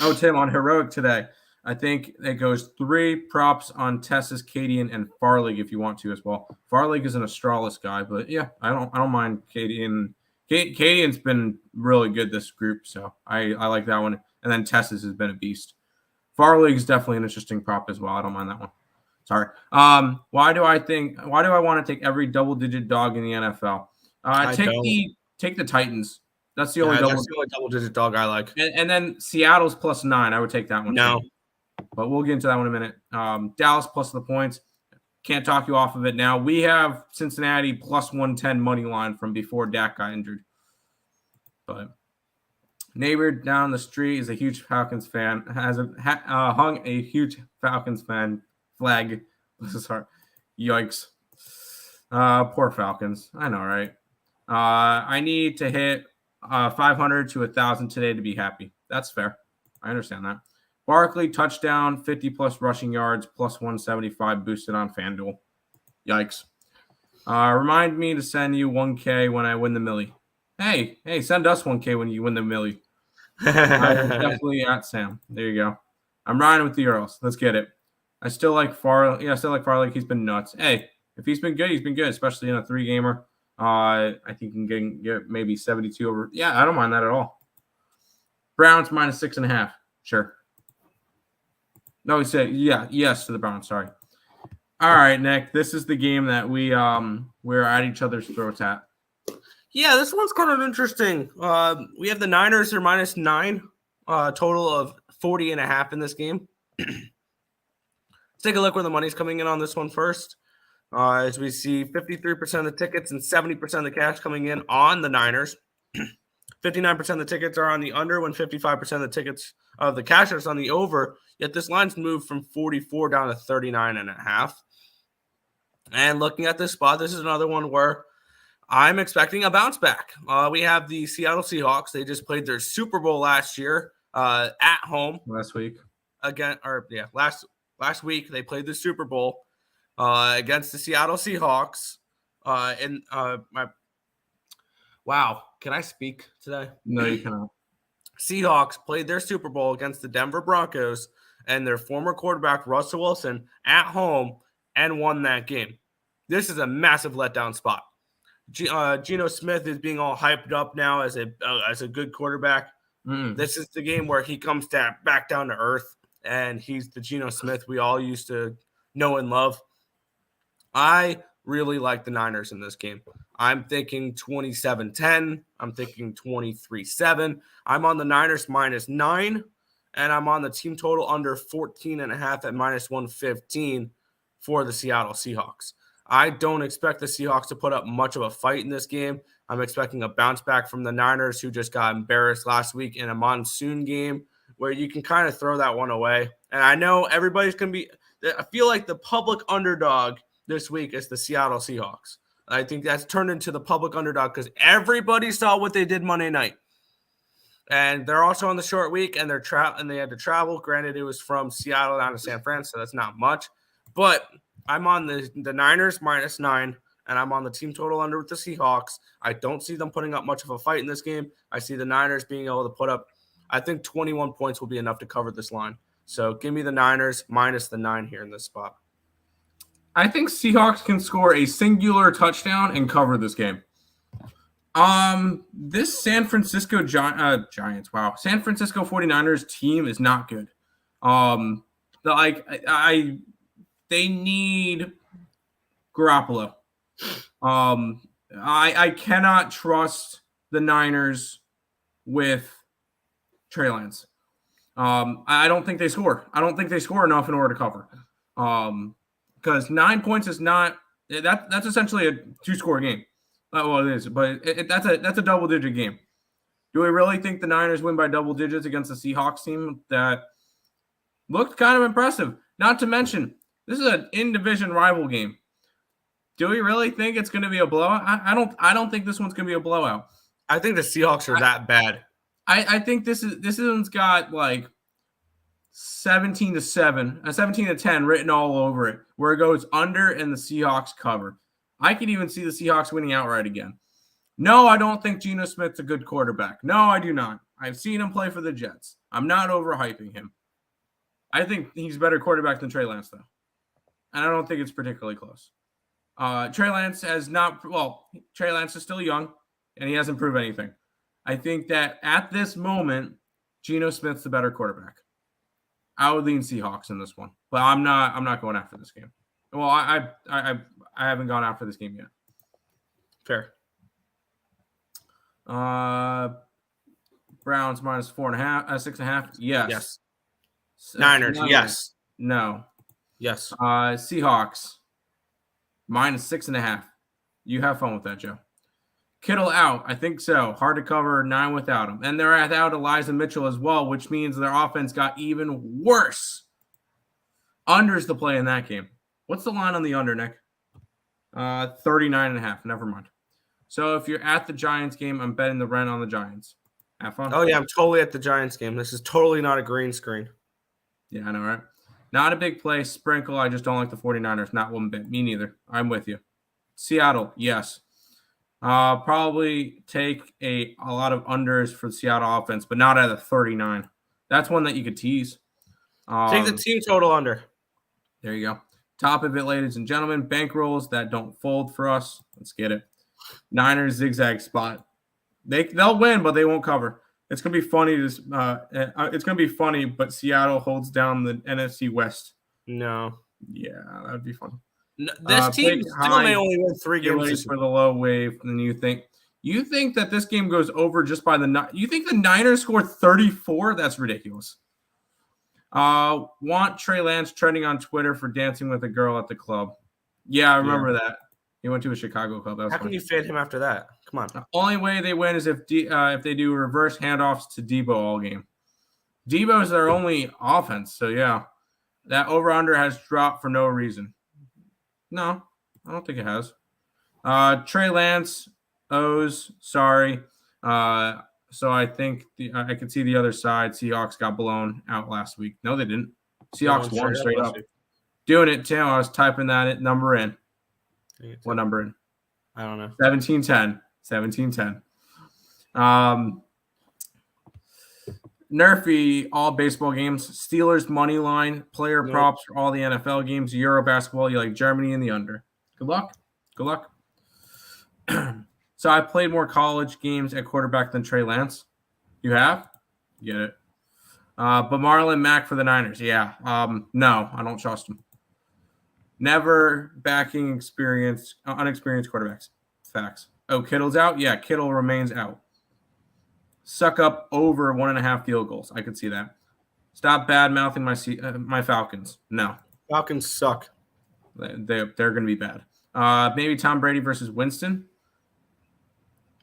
Oh, Tim, on Heroic today, I think it goes 3 props on Tessa's, Cadian, and Farley if you want to as well. Farley is an Astralis guy, but yeah, I don't mind Cadian. Cadian's been really good this group, so I like that one. And then Tessa's has been a beast. Farley is definitely an interesting prop as well. I don't mind that one. Sorry. Why do I want to take every double-digit dog in the NFL? Take the Titans. That's the only double-digit dog I like. And then Seattle's plus 9. I would take that one. No. Too. But we'll get into that one in a minute. Dallas plus the points. Can't talk you off of it now. We have Cincinnati plus 110 money line from before Dak got injured. But neighbor down the street is a huge Falcons fan. Has hung a huge Falcons fan flag. This is hard. Yikes. Poor Falcons. I know, right? I need to hit 500 to 1,000 today to be happy. That's fair. I understand that. Barkley, touchdown, 50-plus rushing yards, plus 175 boosted on FanDuel. Yikes. Remind me to send you 1K when I win the millie. Hey, send us 1K when you win the millie. I'm definitely at Sam. There you go. I'm riding with the Earls. Let's get it. I still like Farley. Yeah, I still like Farley. He's been nuts. Hey, if he's been good, he's been good, especially in a 3-gamer. I think he can get maybe 72 over. Yeah, I don't mind that at all. Browns minus 6.5. Sure. No, he said yes to the Browns. Sorry. All right, Nick. This is the game that we're at each other's throats at. Yeah, this one's kind of interesting. We have the Niners. They're minus 9. Total of 40.5 in this game. Let's take a look where the money's coming in on this one first. As we see 53% of the tickets and 70% of the cash coming in on the Niners. 59% of the tickets are on the under when 55% of the tickets of the cash is on the over. Yet this line's moved from 44 down to 39.5. And looking at this spot, this is another one where I'm expecting a bounce back. We have the Seattle Seahawks. They just played their Super Bowl last year at home. Last week. Last week they played the Super Bowl against the Seattle Seahawks. Wow. Can I speak today? No, you cannot. Seahawks played their Super Bowl against the Denver Broncos and their former quarterback, Russell Wilson, at home and won that game. This is a massive letdown spot. Geno Smith is being all hyped up now as a good quarterback. This is the game where he comes back down to earth, and he's the Geno Smith we all used to know and love. I really like the Niners in this game. I'm thinking 27-10. I'm thinking 23-7. I'm on the Niners minus 9, and I'm on the team total under 14.5 at minus 115 for the Seattle Seahawks. I don't expect the Seahawks to put up much of a fight in this game. I'm expecting a bounce back from the Niners, who just got embarrassed last week in a monsoon game where you can kind of throw that one away. And I know everybody's going to be – I feel like the public underdog this week is the Seattle Seahawks. I think that's turned into the public underdog because everybody saw what they did Monday night. And they're also on the short week, and they had to travel. Granted, it was from Seattle down to San Fran, so that's not much. But I'm on the Niners minus 9, and I'm on the team total under with the Seahawks. I don't see them putting up much of a fight in this game. I see the Niners being able to put up, I think 21 points will be enough to cover this line. So give me the Niners minus the 9 here in this spot. I think Seahawks can score a singular touchdown and cover this game. This San Francisco Giants, wow. San Francisco 49ers team is not good. they need Garoppolo. I cannot trust the Niners with Trey Lance. I don't think they score. I don't think they score enough in order to cover. Because 9 points is not that's essentially a 2-score game. Well, it is, but that's a double-digit game. Do we really think the Niners win by double digits against the Seahawks team that looked kind of impressive? Not to mention, this is an in-division rival game. Do we really think it's going to be a blowout? I don't think this one's going to be a blowout. I think the Seahawks are that bad. I think this one's got like 17-7, 17-10 written all over it, where it goes under and the Seahawks cover. I could even see the Seahawks winning outright again. No, I don't think Geno Smith's a good quarterback. No, I do not. I've seen him play for the Jets. I'm not overhyping him. I think he's a better quarterback than Trey Lance, though. And I don't think it's particularly close. Trey Lance Trey Lance is still young, and he hasn't proved anything. I think that at this moment, Geno Smith's the better quarterback. I would lean Seahawks in this one, but I'm not going after this game. Well, I haven't gone after this game yet. Fair. Browns minus 4.5, 6.5. Yes. Niners. Yes. No. Yes. Seahawks minus 6.5. You have fun with that, Joe. Kittle out. I think so. Hard to cover 9 without him. And they're without Elijah Mitchell as well, which means their offense got even worse. Under's the play in that game. What's the line on the under, Nick? 39.5. Never mind. So if you're at the Giants game, I'm betting the rent on the Giants. Have fun. Oh, yeah, I'm totally at the Giants game. This is totally not a green screen. Yeah, I know, right? Not a big play. Sprinkle. I just don't like the 49ers. Not one bit. Me neither. I'm with you. Seattle, yes. Probably take a lot of unders for the Seattle offense, but not at a 39. That's one that you could tease. Take the team total under. There you go. Top of it, ladies and gentlemen. Bankrolls that don't fold for us. Let's get it. Niners zigzag spot. They'll win, but they won't cover. It's gonna be funny. It's gonna be funny, but Seattle holds down the NFC West. No. Yeah, that'd be fun. No, this team still may only win 3 games for the low wave. And you think that this game goes over just by you think the Niners score 34? That's ridiculous. Want Trey Lance trending on Twitter for dancing with a girl at the club. Yeah, I remember that. He went to a Chicago club. How can you fade him after that? Come on. The only way they win is if they do reverse handoffs to Debo all game. Debo is their only offense. So, yeah, that over-under has dropped for no reason. No, I don't think it has. Trey Lance, O's, sorry. So I think I could see the other side. Seahawks got blown out last week. No, they didn't. Seahawks won straight up. Doing it, Tim. I was typing that number in. What number in? I don't know. 17-10. 17-10. Nerfy, all baseball games. Steelers money line. Player props for all the NFL games. Euro basketball. You like Germany in the under. Good luck. Good luck. So I played more college games at quarterback than Trey Lance. You have? Get it. But Marlon Mack for the Niners. Yeah. No, I don't trust him. Never backing unexperienced quarterbacks. Facts. Oh, Kittle's out? Yeah, Kittle remains out. Suck up over 1.5 field goals. I could see that. Stop bad-mouthing my Falcons. No. Falcons suck. They're going to be bad. Maybe Tom Brady versus Winston.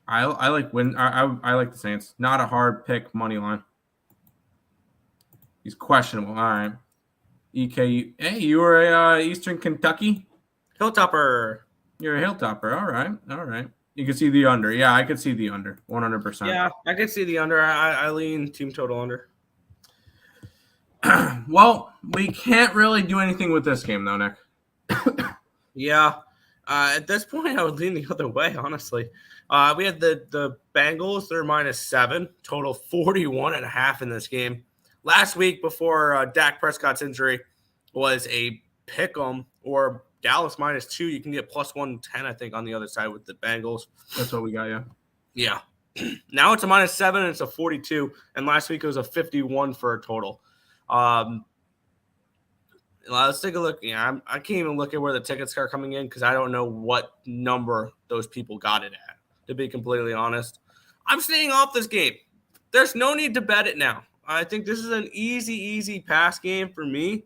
I like I like the Saints. Not a hard pick money line. He's questionable. All right. EKU. Hey, you were a Eastern Kentucky Hilltopper. You're a Hilltopper. All right. All right. You can see the under. Yeah, I could see the under. 100%. Yeah, I can see the under. I lean team total under. Well, we can't really do anything with this game, though, Nick. Yeah. At this point, I would lean the other way, honestly. We had the Bengals. They're -7. Total 41.5 in this game. Last week, before Dak Prescott's injury, was a pick'em or Dallas -2. You can get +110, I think, on the other side with the Bengals. That's what we got, yeah. Yeah. Now it's a -7 and it's a 42. And last week it was a 51 for a total. Let's take a look. Yeah, I can't even look at where the tickets are coming in because I don't know what number those people got it at, to be completely honest. I'm staying off this game. There's no need to bet it now. I think this is an easy pass game for me.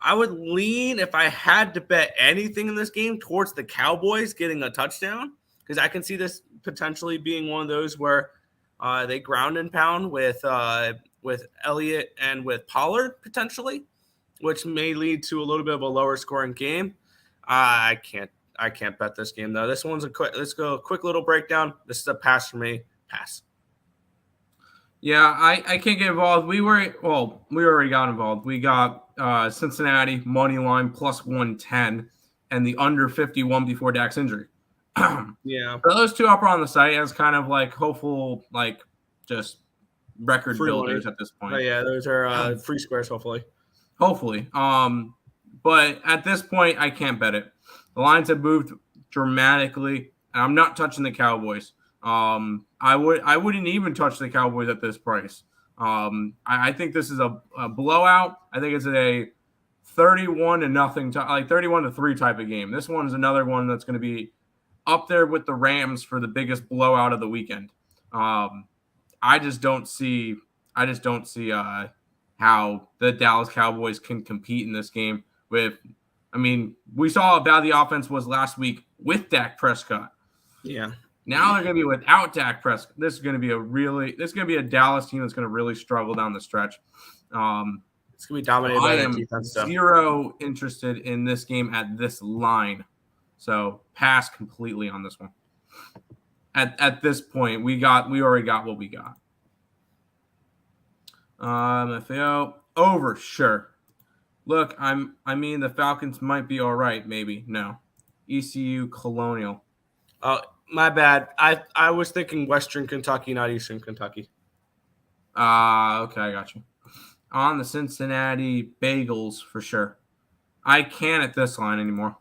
I would lean, if I had to bet anything in this game, towards the Cowboys getting a touchdown, because I can see this potentially being one of those where they ground and pound with Elliott and with Pollard potentially, which may lead to a little bit of a lower scoring game. I can't bet this game though. This one's a quick. Let's go a quick little breakdown. This is a pass for me. Pass. Yeah, I can't get involved. We already got involved. We got Cincinnati money line plus 110 and the under 51 before Dak's injury. Yeah. So those two up on the site as kind of like hopeful, like just record Free builders money. at this point. Oh yeah, those are free squares. Hopefully. But at this point, I can't bet it. The lines have moved dramatically, and I'm not touching the Cowboys. I wouldn't even touch the Cowboys at this price. I think this is a blowout. I think it's a 31-0, like 31-3 type of game. This one is another one that's going to be up there with the Rams for the biggest blowout of the weekend. I just don't see how the Dallas Cowboys can compete in this game with. I mean, we saw how bad the offense was last week with Dak Prescott. Yeah. Now they're going to be without Dak Prescott. This is going to be a Dallas team that's going to really struggle down the stretch. It's going to be dominated by the defense. Zero interested in this game at this line. So pass completely on this one. At this point, we already got what we got. FAO over, sure. Look, I mean the Falcons might be all right, maybe. No. ECU Colonial. Oh, my bad. I was thinking Western Kentucky, not Eastern Kentucky. Okay, I got you. On the Cincinnati Bagels for sure. I can't at this line anymore.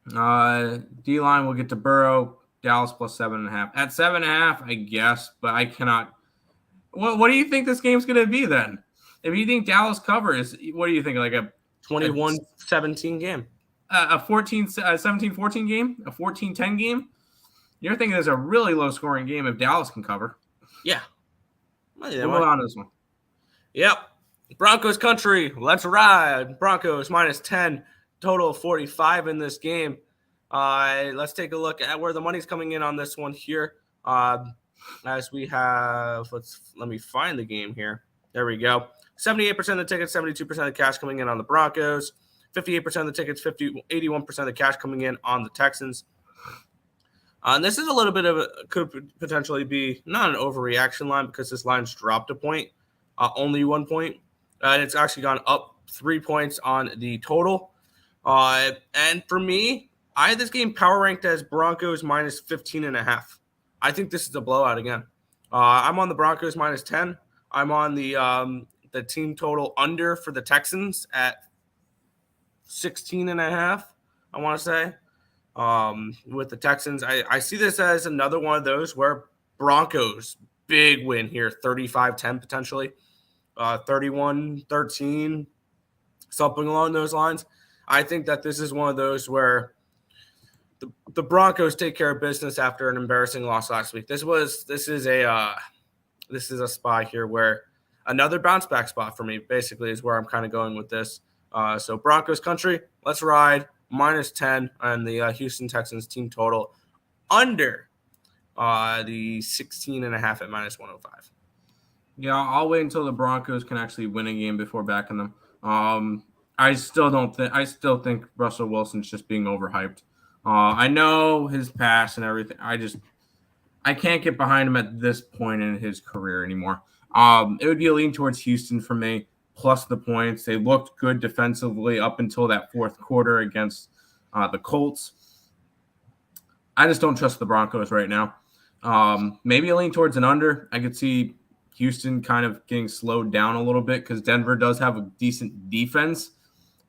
D-line will get to Burrow. Dallas plus 7.5. At 7.5, I guess, but I cannot. What do you think this game's going to be then? If you think Dallas covers, what do you think? Like a 21-17 game? A 17-14 game? A 14-10 game? You're thinking there's a really low-scoring game if Dallas can cover. Yeah. We'll move on to this one. Yep. Broncos country. Let's ride. Broncos minus 10. Total of 45 in this game. Let's take a look at where the money's coming in on this one here. As we have, let me find the game here. There we go. 78% of the tickets, 72% of the cash coming in on the Broncos. 58% of the tickets, 81% of the cash coming in on the Texans. And this is a little bit of could potentially be not an overreaction line because this line's dropped a point, only 1 point. And it's actually gone up 3 points on the total. And for me, I had this game power ranked as Broncos minus 15.5. I think this is a blowout again. I'm on the Broncos minus 10. I'm on the team total under for the Texans at 16.5, I want to say. With the Texans, I see this as another one of those where Broncos, big win here, 35-10 potentially, 31-13, something along those lines. I think that this is one of those where the Broncos take care of business after an embarrassing loss last week. This is a spot here where another bounce back spot for me basically is where I'm kind of going with this. So Broncos country, let's ride minus 10 on the Houston Texans team total under the 16.5 at minus 105. Yeah, I'll wait until the Broncos can actually win a game before backing them. I still think Russell Wilson's just being overhyped. I know his pass and everything. I can't get behind him at this point in his career anymore. It would be a lean towards Houston for me, plus the points. They looked good defensively up until that fourth quarter against the Colts. I just don't trust the Broncos right now. Maybe a lean towards an under. I could see Houston kind of getting slowed down a little bit because Denver does have a decent defense.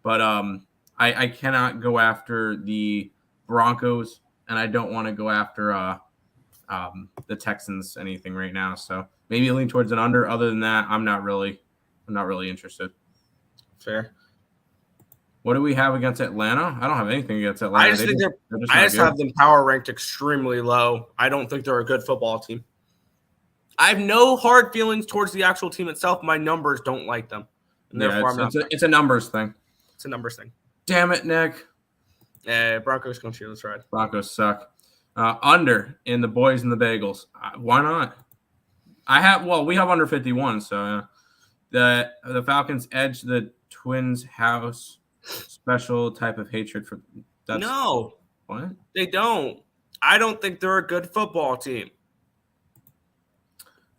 But I cannot go after the Broncos, and I don't want to go after the Texans anything right now. So maybe lean towards an under. Other than that, I'm not really interested. Fair. What do we have against Atlanta? I don't have anything against Atlanta. I just have them power ranked extremely low. I don't think they're a good football team. I have no hard feelings towards the actual team itself. My numbers don't like them. And it's a numbers thing. It's a numbers thing. Damn it, Nick. Broncos going to let's ride. Broncos suck. Under in the boys and the bagels. Why not? We have under 51, so the Falcons edge the Twins house. Special type of hatred for no. What? They don't. I don't think they're a good football team.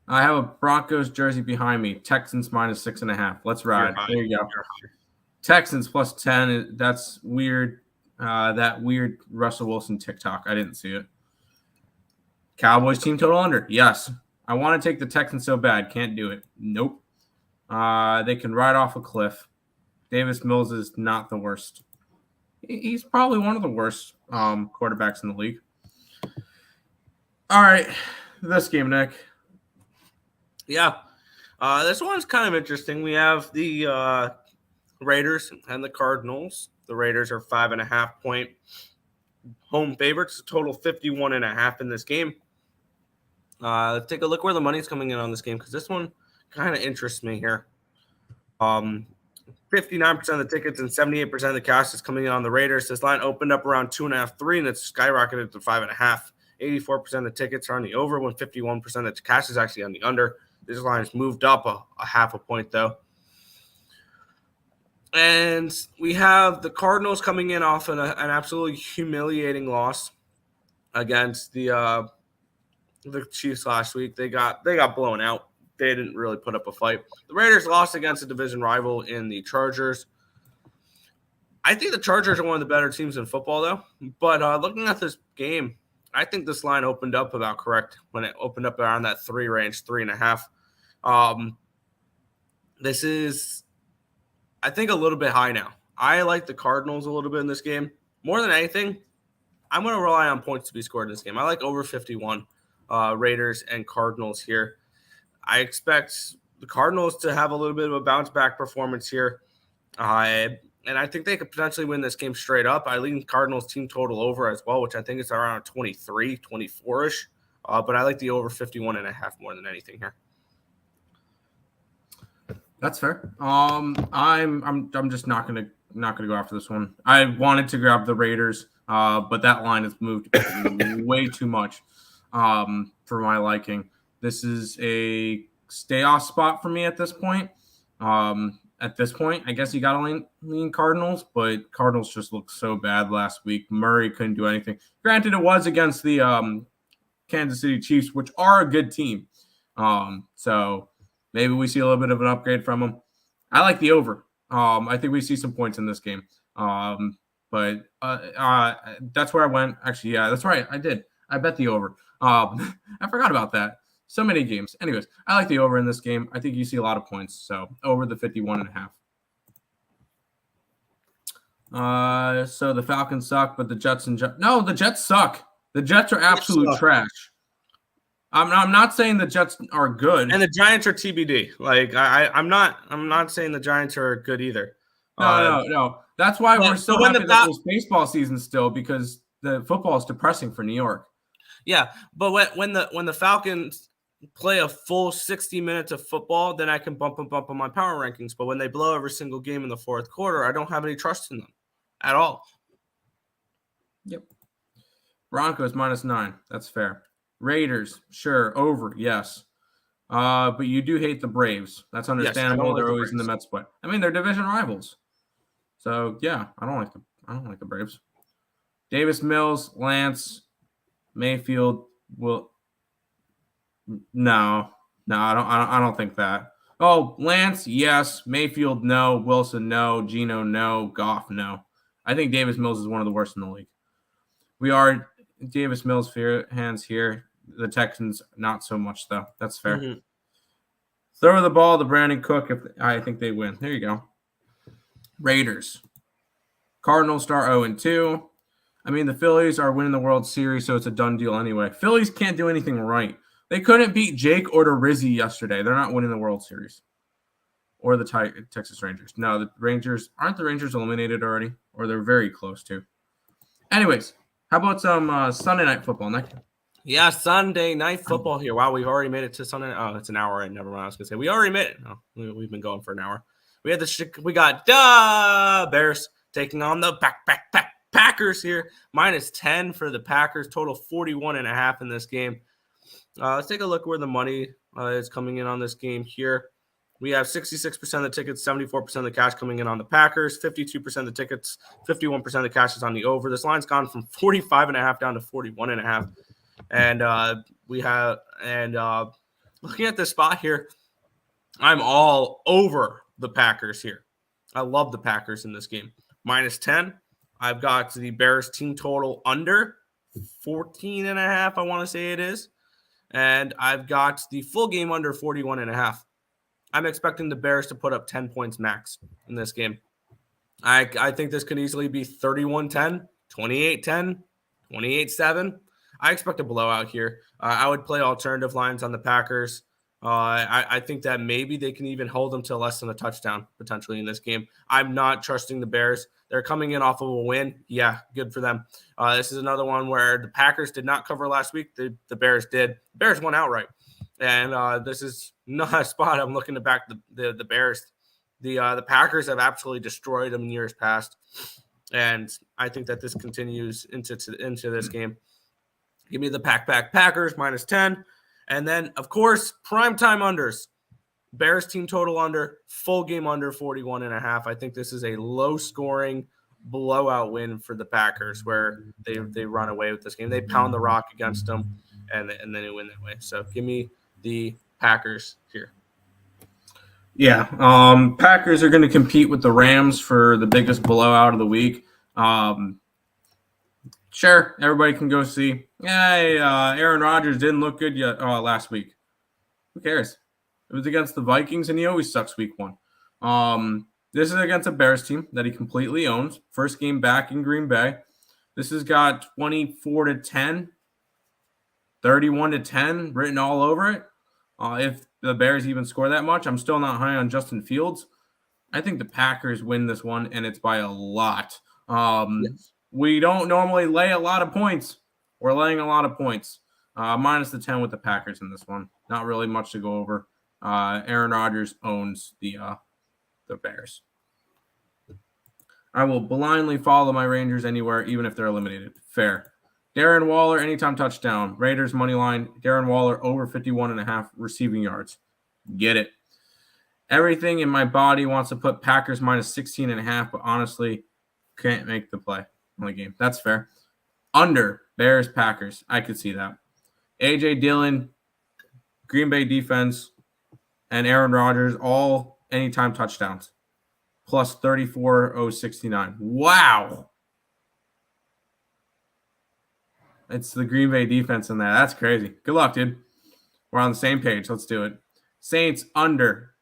I have a Broncos jersey behind me. Texans -6.5. Let's ride. There you go. Texans +10. That's weird. That weird Russell Wilson TikTok. I didn't see it. Cowboys team total under. Yes. I want to take the Texans so bad. Can't do it. Nope. They can ride off a cliff. Davis Mills is not the worst. He's probably one of the worst quarterbacks in the league. All right. This game, Nick. Yeah. This one's kind of interesting. We have the Raiders and the Cardinals. The Raiders are 5.5-point home favorites, total 51.5 in this game. Let's take a look where the money's coming in on this game because this one kind of interests me here. 59% of the tickets and 78% of the cash is coming in on the Raiders. This line opened up around 2.5, 3, and it's skyrocketed to 5.5. 84% of the tickets are on the over, when 51% of the cash is actually on the under. This line has moved up a half a point, though. And we have the Cardinals coming in off an absolutely humiliating loss against the Chiefs last week. They got blown out. They didn't really put up a fight. The Raiders lost against a division rival in the Chargers. I think the Chargers are one of the better teams in football, though. But looking at this game, I think this line opened up about correct when it opened up around that 3 range, 3.5. This is, I think, a little bit high now. I like the Cardinals a little bit in this game. More than anything, I'm going to rely on points to be scored in this game. I like over 51 Raiders and Cardinals here. I expect the Cardinals to have a little bit of a bounce-back performance here. And I think they could potentially win this game straight up. I lean Cardinals team total over as well, which I think is around 23, 24-ish. But I like the over 51.5 more than anything here. That's fair. I'm just not gonna go after this one. I wanted to grab the Raiders, but that line has moved way too much for my liking. This is a stay off spot for me at this point. I guess you gotta lean Cardinals, but Cardinals just looked so bad last week. Murray couldn't do anything. Granted, it was against the Kansas City Chiefs, which are a good team. So maybe we see a little bit of an upgrade from them. I like the over. I think we see some points in this game. But that's where I went. Actually, yeah, that's right. I did. I bet the over. I forgot about that. So many games. Anyways, I like the over in this game. I think you see a lot of points. So over the 51.5. So the Falcons suck, but the Jets the Jets suck. The Jets are absolute trash. I'm not saying the Jets are good, and the Giants are TBD. Like I'm not saying the Giants are good either. No. That's why we're so happy that there's baseball season still, because the football is depressing for New York. Yeah, but when the Falcons play a full 60 minutes of football, then I can bump on my power rankings. But when they blow every single game in the fourth quarter, I don't have any trust in them at all. Yep. Broncos -9. That's fair. Raiders, sure. Over, yes. But you do hate the Braves. That's understandable. Yes, they're always in the Mets play. I mean, they're division rivals. So yeah, I don't like the Braves. Davis Mills, Lance, Mayfield will. No, I don't think that. Oh, Lance, yes. Mayfield, no. Wilson, no. Geno, no. Goff, no. I think Davis Mills is one of the worst in the league. We are Davis Mills hands here. The Texans, not so much, though. That's fair. Mm-hmm. Throw the ball to Brandon Cook. I think they win. There you go. Raiders. Cardinals start 0-2. I mean, the Phillies are winning the World Series, so it's a done deal anyway. Phillies can't do anything right. They couldn't beat Jake or Rizzi yesterday. They're not winning the World Series. or the Texas Rangers. No, the Rangers aren't the Rangers eliminated already, or they're very close to. Anyways, how about some Sunday night football, Nick? Yeah, Sunday night football here. Wow, we've already made it to Sunday. Oh, it's an hour in. Never mind. I was gonna say we already made it. No, we've been going for an hour. We got the Bears taking on the Packers here. -10 for the Packers. Total 41.5 in this game. Let's take a look where the money is coming in on this game here. We have 66% of the tickets, 74% of the cash coming in on the Packers, 52% of the tickets, 51% of the cash is on the over. This line's gone from 45.5 down to 41.5. And looking at this spot here, I'm all over the Packers here. I love the Packers in this game. -10. I've got the Bears team total under 14.5, I want to say it is. And I've got the full game under 41.5. I'm expecting the Bears to put up 10 points max in this game. I think this could easily be 31-10, 28-10, 28-7. I expect a blowout here. I would play alternative lines on the Packers. I think that maybe they can even hold them to less than a touchdown potentially in this game. I'm not trusting the Bears. They're coming in off of a win. Yeah, good for them. This is another one where the Packers did not cover last week. The Bears did. The Bears won outright. And this is not a spot I'm looking to back the Bears. The Packers have absolutely destroyed them in years past. And I think that this continues into this game. Give me the Packers -10. And then, of course, primetime unders. Bears team total under, full game under 41.5. I think this is a low-scoring blowout win for the Packers where they run away with this game. They pound the rock against them, and then they win that way. So give me the Packers here. Yeah, Packers are going to compete with the Rams for the biggest blowout of the week. Sure, everybody can go see. Hey, Aaron Rodgers didn't look good yet last week. Who cares? It was against the Vikings, and he always sucks week 1. This is against a Bears team that he completely owns. First game back in Green Bay. This has got 24-10, 31-10 written all over it. If the Bears even score that much, I'm still not high on Justin Fields. I think the Packers win this one, and it's by a lot. Yes. We don't normally lay a lot of points. We're laying a lot of points. -10 with the Packers in this one. Not really much to go over. Aaron Rodgers owns the Bears. I will blindly follow my Rangers anywhere, even if they're eliminated. Fair. Darren Waller, anytime touchdown. Raiders money line. Darren Waller over 51.5 receiving yards. Get it. Everything in my body wants to put Packers -16.5, but honestly, can't make the play on the game. That's fair. Under Bears, Packers. I could see that. A.J. Dillon, Green Bay defense, and Aaron Rodgers, all anytime touchdowns. Plus 34.069. Wow. It's the Green Bay defense in there. That's crazy. Good luck, dude. We're on the same page. Let's do it. Saints under.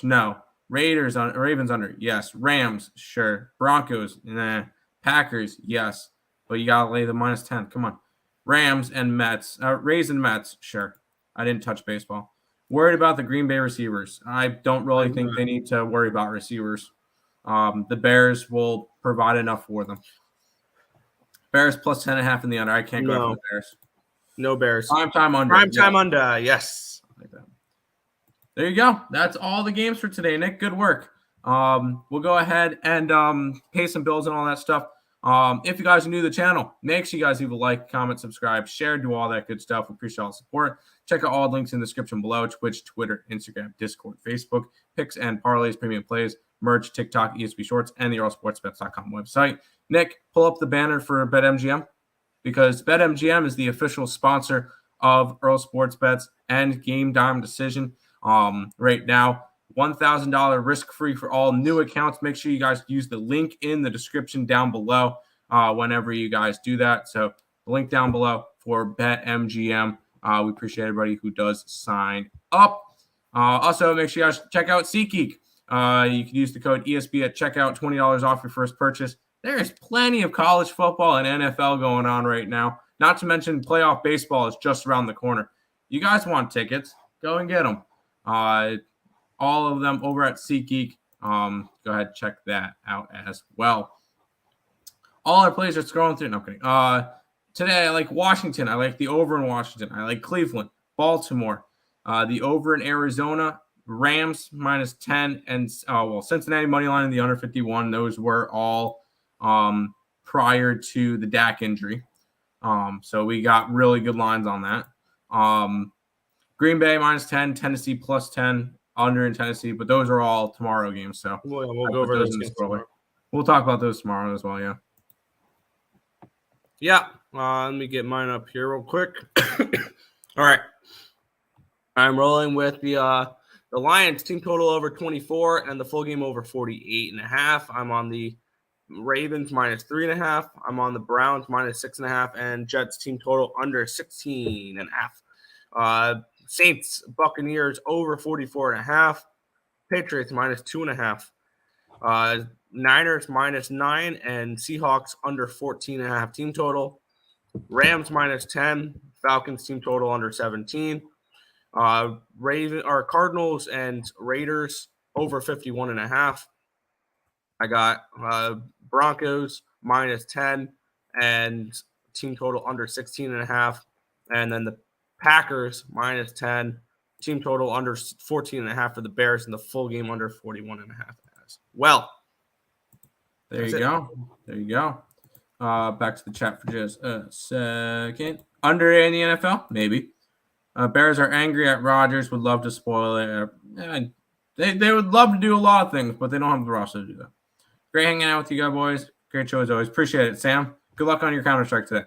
No. Ravens under. Yes. Rams, sure. Broncos, nah. Packers, yes. But you got to lay the -10. Come on. Rams and Mets. Rays and Mets, sure. I didn't touch baseball. Worried about the Green Bay receivers. I don't really think they need to worry about receivers. The Bears will provide enough for them. Bears plus 10.5 in the under. I can't go for the Bears. No Bears. Primetime under. Primetime under, yes. Like that. There you go. That's all the games for today, Nick. Good work. We'll go ahead and pay some bills and all that stuff. If you guys are new to the channel, make sure you guys leave a like, comment, subscribe, share, do all that good stuff. We appreciate all the support. Check out all the links in the description below: Twitch, Twitter, Instagram, Discord, Facebook, picks and parlays, premium plays, merch, TikTok, ESP Shorts, and the EarleSportsBets.com website. Nick, pull up the banner for BetMGM because BetMGM is the official sponsor of Earle Sports Bets and Game Time Decision. Right now, $1,000 risk-free for all new accounts. Make sure you guys use the link in the description down below whenever you guys do that. So the link down below for BetMGM. We appreciate everybody who does sign up. Also, make sure you guys check out SeatGeek. You can use the code ESB at checkout, $20 off your first purchase. There's plenty of college football and NFL going on right now. Not to mention playoff baseball is just around the corner. You guys want tickets? Go and get them. all of them over at SeatGeek. Go ahead, check that out as well. All our plays are scrolling through. No, I'm kidding. Today, I like Washington. I like the over in Washington. I like Cleveland, Baltimore, the over in Arizona, Rams -10, and Cincinnati money line and the under 51. Those were all prior to the Dak injury. So we got really good lines on that. Green Bay -10, Tennessee +10, under in Tennessee, but those are all tomorrow games. So we'll go over those games tomorrow. We'll talk about those tomorrow as well. Yeah. Yeah. Let me get mine up here real quick. All right. I'm rolling with the Lions team total over 24 and the full game over 48.5. I'm on the Ravens -3.5. I'm on the Browns -6.5 and Jets team total under 16.5. Saints Buccaneers over 44.5. Patriots -2.5. Niners -9 and Seahawks under 14.5 team total. Rams -10. Falcons team total under 17. Cardinals and Raiders over 51.5. I got Broncos -10 and team total under 16.5. And then the Packers -10, team total under 14.5 for the Bears, and the full game under 41.5 as well. There you go. Back to the chat for just a second. Under in the NFL? Maybe. Bears are angry at Rodgers, would love to spoil it. They would love to do a lot of things, but they don't have the roster to do that. Great hanging out with you guys, boys. Great show as always. Appreciate it, Sam. Good luck on your Counter-Strike today.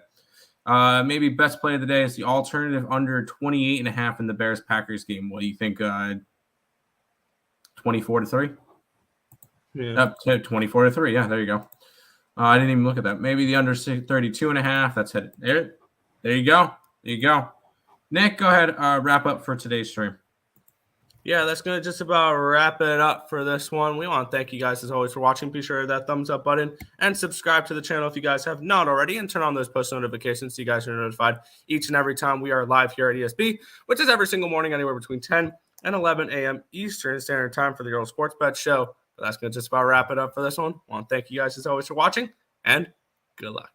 Maybe best play of the day is the alternative under 28.5 in the Bears-Packers game. What do you think? 24-3? Yeah. Up to 24-3. Yeah, there you go. I didn't even look at that. Maybe the under 32.5. That's it. There you go. Nick, go ahead. Wrap up for today's stream. Yeah, that's going to just about wrap it up for this one. We want to thank you guys, as always, for watching. Be sure to hit that thumbs up button and subscribe to the channel if you guys have not already, and turn on those post notifications so you guys are notified each and every time we are live here at ESB, which is every single morning, anywhere between 10 and 11 a.m. Eastern Standard Time for the Earle Sports Bet Show. But that's going to just about wrap it up for this one. I want to thank you guys, as always, for watching, and good luck.